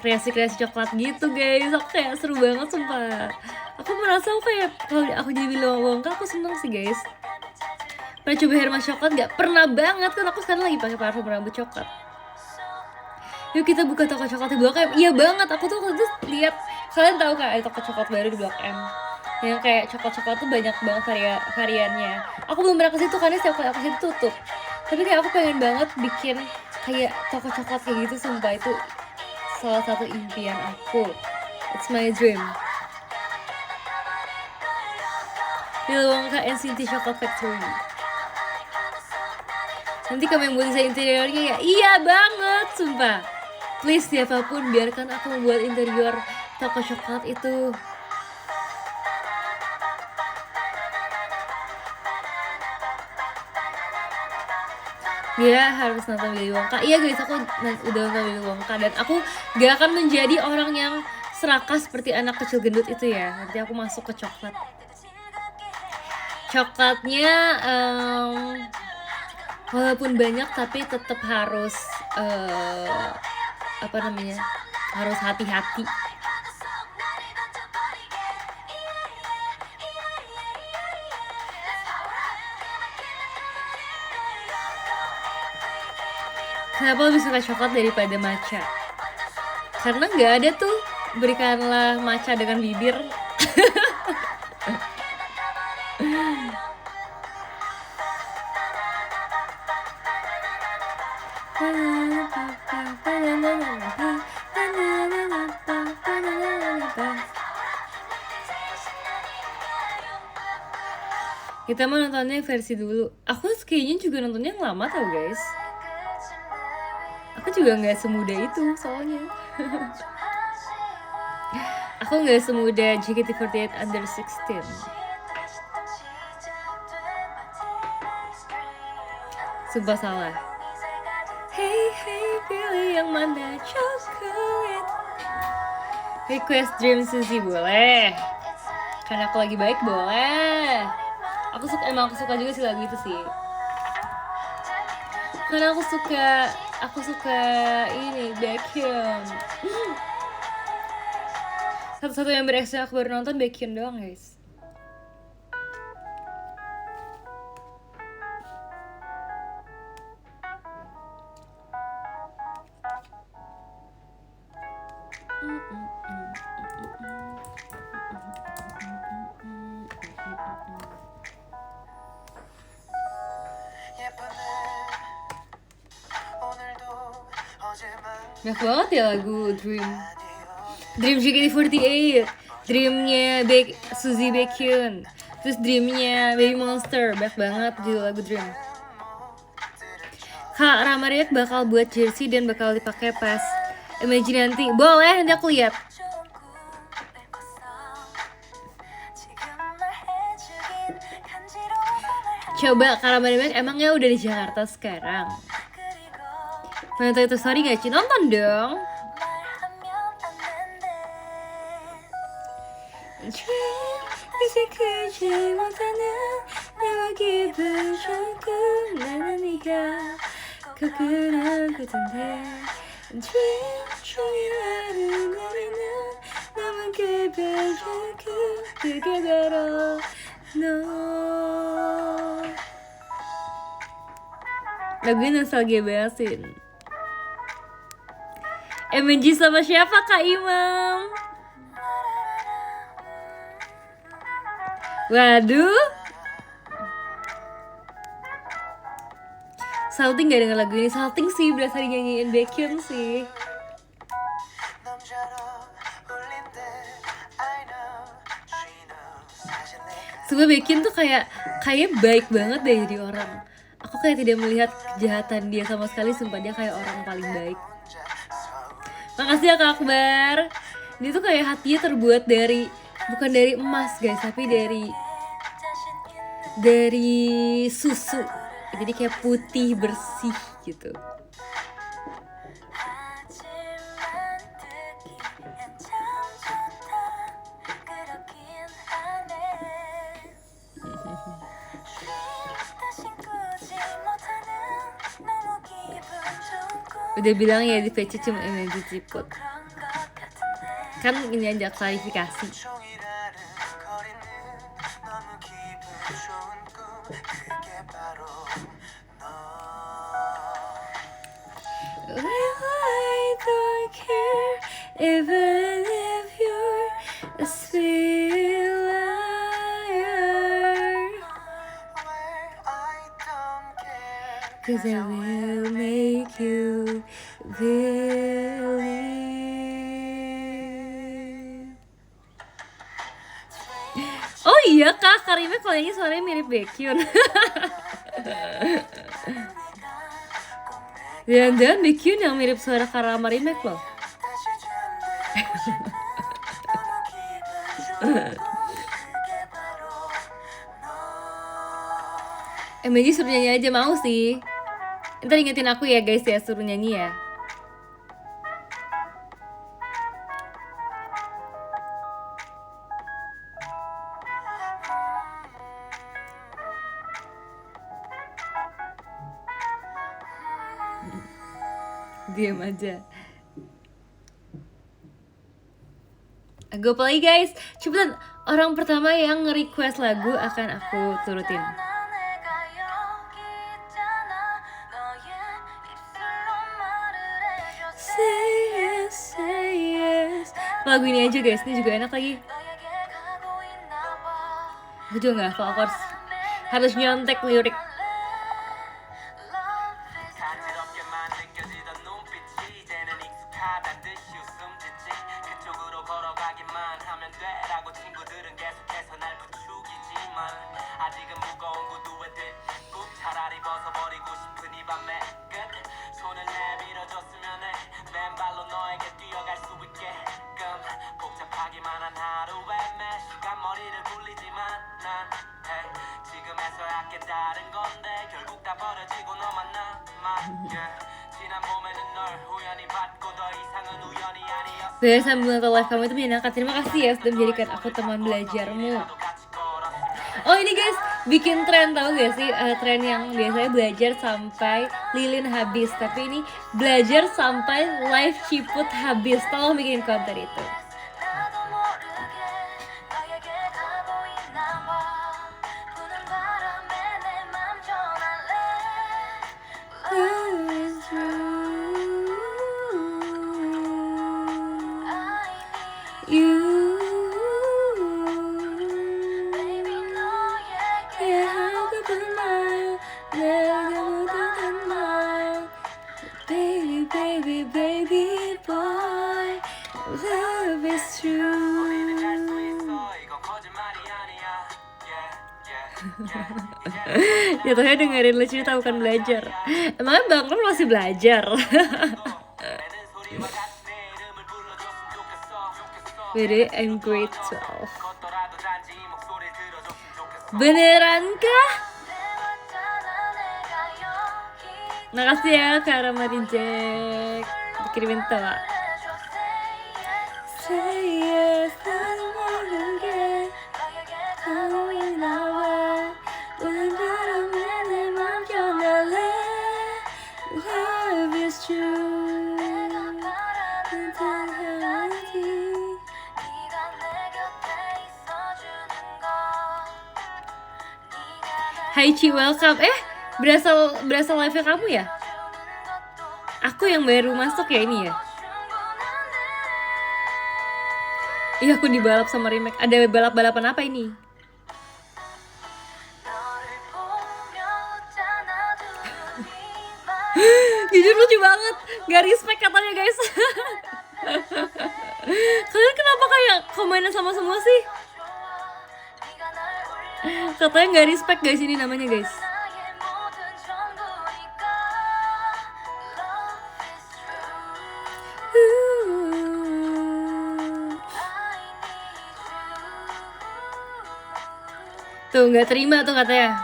kreasi-kreasi coklat gitu guys. Aku kayak seru banget sumpah. Aku merasa aku kayak kalau aku jadi Willy aku seneng sih guys. Pernah coba hair mask coklat gak? Pernah banget kan, aku sekarang lagi pakai parfum rambut coklat. Yuk kita buka toko coklat di Blok M. Iya banget, aku tuh waktu itu lihat, kalian tahu kan ada toko coklat baru di Blok M yang kayak coklat-coklat tuh banyak banget variannya. Aku belum pernah ke situ karena setiap kali aku ke situ tutup. Tapi kayak aku pengen banget bikin kayak toko coklat kayak gitu, sumpah itu salah satu impian aku. It's my dream. Willy Wonka and Cynthia Chocolate Factory. Nanti kamu yang buat desain interiornya ya? Iya banget, sumpah. Please siapapun, biarkan aku membuat interior toko coklat itu. Dia harus nonton Willy Wonka. Iya guys, aku udah nonton Willy Wonka. Dan aku gak akan menjadi orang yang serakah seperti anak kecil gendut itu ya. Nanti aku masuk ke coklat. Coklatnya walaupun banyak tapi tetap harus apa namanya, harus hati-hati. Kenapa lebih suka coklat daripada matcha? Karena nggak ada tuh berikanlah matcha dengan bibir. Kita mau nontonnya versi dulu. Aku kayaknya juga nontonnya yang lama tau guys. Aku juga nggak semuda itu soalnya. Aku nggak semuda JKT48 under 16. Sumpah salah. Hey hey pilih yang mana coklat. Request Dream Suzy boleh. Karena aku lagi baik boleh. Aku suka juga sih lagu itu sih. Karena aku suka ini Baekhyun. Satu-satu yang bereaksi aku baru nonton Baekhyun doang guys. Banyak banget ya lagu Dream JKT48, Dreamnya Suzy Baekhyun, terus Dreamnya Baby Monster, banyak banget judul lagu Dream. Kak Rama Riak bakal buat jersey dan bakal dipakai pas Imagine nanti. Boleh, nanti aku lihat. Coba Kak Rama Riak emangnya udah di Jakarta sekarang? Nonton itu story gak sih? Nonton dong. 이제 그지 못하는 나와 기분 좋고 나는 네가 꼭 그러거든데 종일 하루 내리는 너만 기분 좋고 그게 바로 너. Lagunya nostalgia banget sih. MNG sama siapa Kak Imam? Waduh. Salting gak denger lagu ini? Salting sih, berasa dinyanyiin Baekhyun sih. Sebenernya Baekhyun tuh kayak baik banget deh jadi orang. Aku kayak tidak melihat kejahatan dia sama sekali, sumpah dia kayak orang paling baik. Makasih ya Kak Akbar. Dia tuh kayak hatinya terbuat dari, bukan dari emas guys, tapi dari susu. Jadi kayak putih bersih gitu. Udah bilang ya di PC cuma energi ciput. Kan ini aja klarifikasi. I don't care even if you're a sweet liar, 'cause I will make you believe. Oh iya, Iya kak, Karime kalau nyanyi suaranya mirip Baekhyun. Jangan-jangan Baekhyun yang mirip suara Karama Remake loh. MJ suruh nyanyi aja, mau sih. Ntar ingetin aku ya guys ya, suruh nyanyi ya. Diam aja. Go play guys. Cepetan, orang pertama yang nge-request lagu akan aku turutin. Say yes. Lagu ini aja guys, ini juga enak lagi. Aku juga gak hafal chords. Harus nyontek lirik. Dari sambil nonton live kamu itu menyenangkan. Terima kasih ya sudah menjadikan aku teman belajarmu. Oh ini guys, bikin tren tahu gak sih? Tren yang biasanya belajar sampai lilin habis, tapi ini belajar sampai live ciput habis. Tolong bikin konten itu. Jatuhnya dengerin lu cerita bukan belajar. Emangnya Bang Ron masih belajar? Bede, I'm grade 12. Beneran kah? Makasih ya Kak Ramadi Jack, dikirimin tawa. Hai Ci, welcome. Berasal live-nya kamu ya? Aku yang baru masuk ya ini ya? Iya, aku dibalap sama Remake. Ada balap-balapan apa ini? Jujur lucu banget. Gak respect katanya guys. Kalian kenapa kayak komennya sama semua sih? Katanya gak respect guys, ini namanya guys. Tuh gak terima tuh katanya.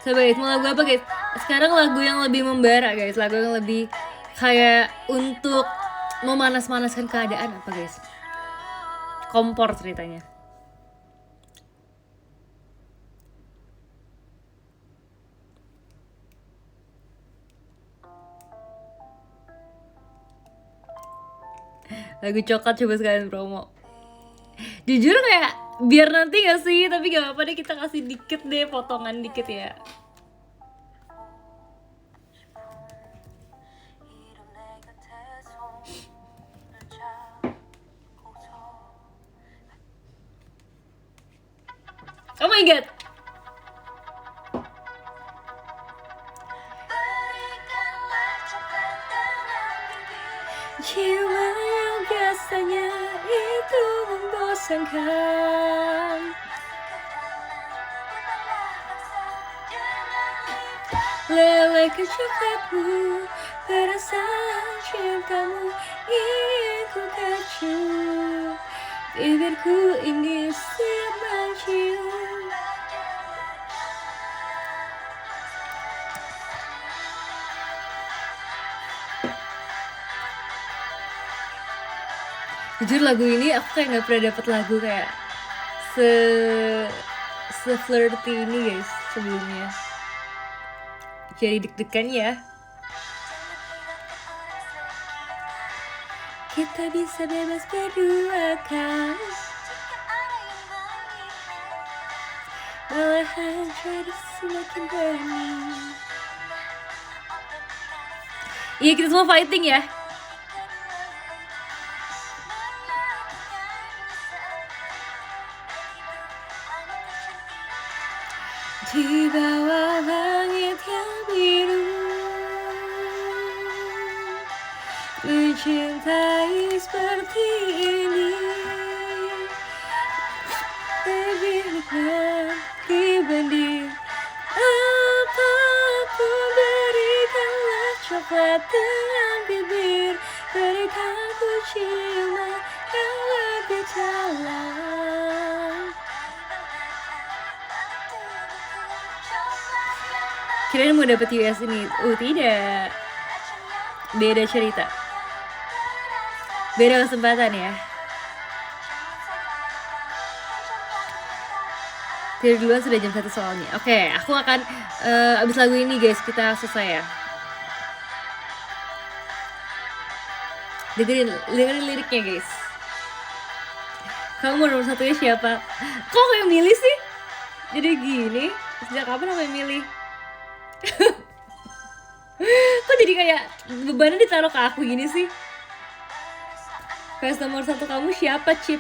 Coba guys, mau lagu apa guys? Sekarang lagu yang lebih membara guys. Lagu yang lebih kayak untuk memanas-manaskan keadaan apa guys? Kompor ceritanya. Lagu coklat coba sekalian promo. Jujur kayak biar nanti gak sih, tapi gak apa-apa deh, kita kasih dikit deh, potongan dikit ya. Oh my god. Jiwa yang biasanya itu membosankan sangka. Lelehkan coklatmu, perasaan cintamu ingin ku kecup. Bibirku ini siap mencium. Jujur lagu ini aku kayak gak pernah dapet lagu kayak se-flirty ini guys sebelumnya. Jadi deg-degan ya. Kita bisa bebas berdua kan, malahan jadi semakin berani. Iya kita semua fighting ya. Di bawah langit yang biru, mencintai seperti ini lebih nikmat dibanding apapun. Berikanlah coklat dengan bibir, berikan ku ciuman yang lebih dalam. Kirain mau dapet US ini, tidak. Beda cerita, beda kesempatan ya. Dari duluan sudah jam 1 soalnya. Oke, aku akan abis lagu ini guys kita selesai ya. Dengerin liriknya guys. Kamu nomor satunya siapa? Kok aku yang milih sih? Jadi gini, sejak kapan aku yang milih? Kok jadi kayak bebannya ditaruh ke aku gini sih? Fans nomor 1 kamu siapa, Cip?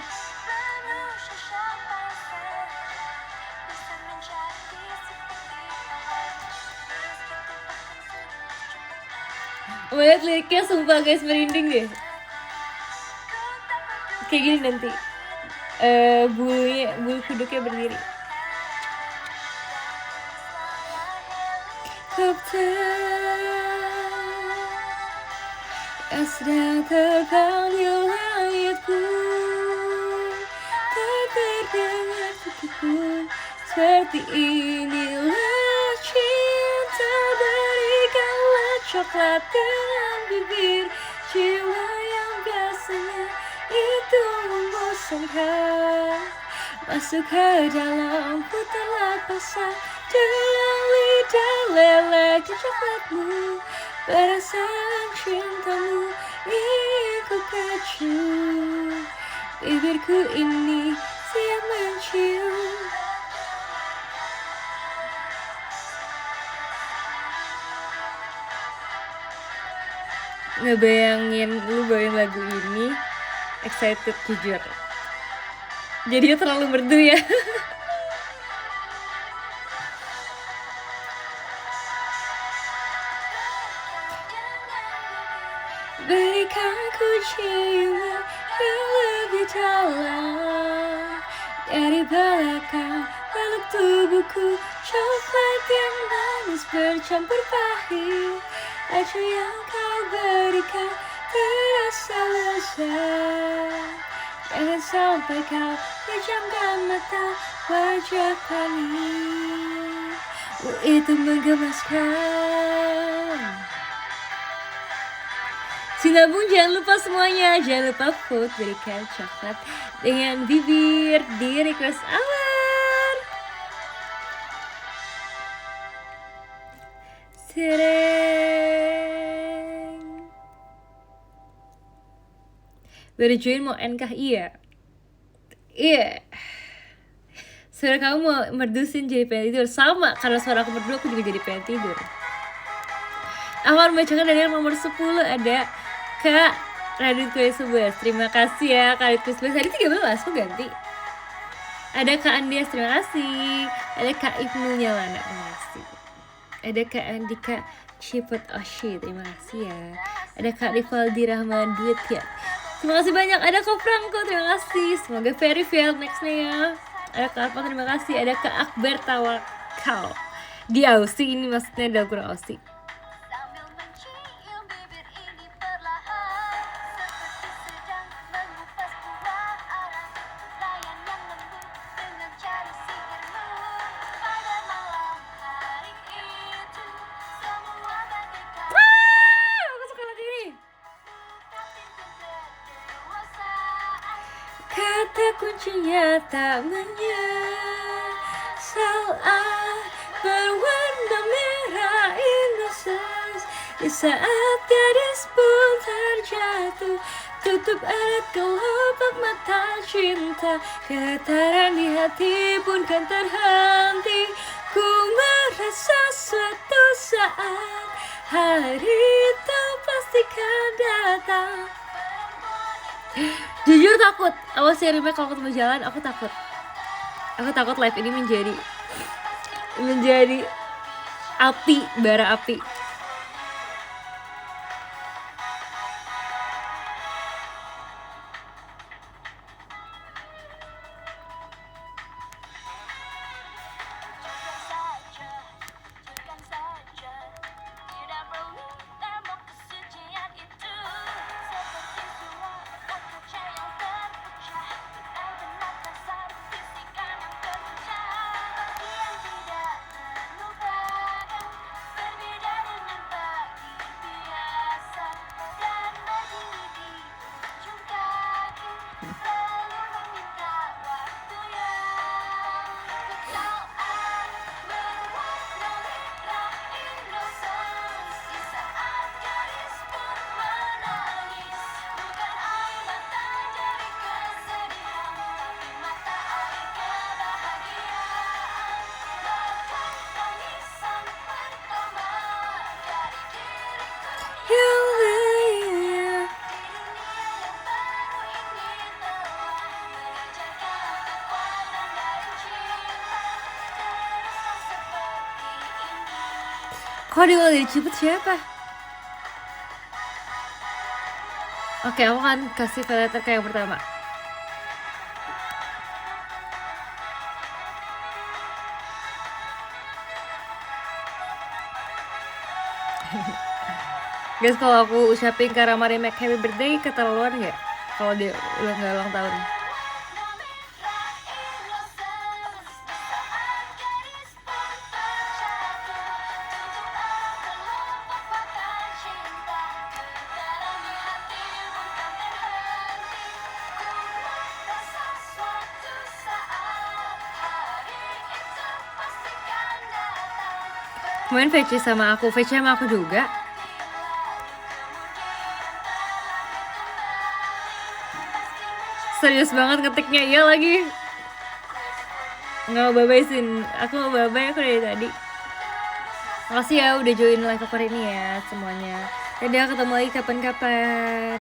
Lihat liriknya sumpah guys merinding deh. Kayak gini nanti bulu kuduknya berdiri. Kapten yang sedang terbang di langit pun tak terdengar sedikitpun. Seperti inilah cinta, berikanlah coklat dengan bibir, jiwa yang biasanya itu membosankan. Masuk ke dalam putarlah pasang dengan lidah leleh di coklatmu, perasaan cintamu ingin ku kecup. Bibirku ini siap mencium. Ngebayangin lu bawain lagu ini excited jujur. Jadinya terlalu merdu ya. Berikan ku ciuman yang lebih dalam dari belakang peluk tubuhku, coklat yang manis bercampur pahit. Racun yang kau berikan terasa lezat. Jangan sampai kau pejamkan mata, wajah panik itu menggemaskan. Sinabung jangan lupa semuanya, jangan lupa vote, berikan coklat dengan bibir di request awal. Sereng. Baru join mau end kah? Iya. Suara kamu mau merdusin jadi pengen tidur. Sama, karena suara aku merdu aku juga jadi pengen tidur. Aku akan membacakan dari yang nomor 10 ada Kak Radit Kuis 11. Terima kasih ya Kak Radit Kuis 11. Tadi 13 aku ganti. Ada Kak Andias, terima kasih. Ada Kak Ibnu Nyalana, terima kasih. Ada Kak Andika Cipet Oshi, terima kasih ya. Ada Kak Rivaldi Rahman Duit ya. Terima kasih banyak. Ada Kak Franco, terima kasih. Semoga very fail nextnya ya. Ada Kak Arfa, terima kasih. Ada Kak Akbar Tawakal. Di Aussie, ini maksudnya adalah kurang Aussie. Aku suka lagu ini. Kata kuncinya tak menyesal, berwarna merah innocence. Di saat gadis pun terjatuh, tutup erat kelopak mata cinta. Getaran di hati pun kan terhenti. Ku merasa suatu saat hari itu pasti kan datang. Jujur takut, awas ya Rime, kalau ketemu jalan aku takut. Aku takut live ini menjadi api, bara api. Kok dia dari Ciput siapa? Oke, aku akan kasih letter ke yang pertama. Guys, kalau aku ucapin ke Rama Remek happy birthday, keterlaluan gak? Kalau dia udah gak ulang tahun. Kemarin VC sama aku juga. Serius banget ngetiknya, iya lagi. Nggak mau babaisin, aku mau babay aku dari tadi. Makasih ya udah join live aku hari ini ya semuanya. Dadah, ketemu lagi kapan-kapan.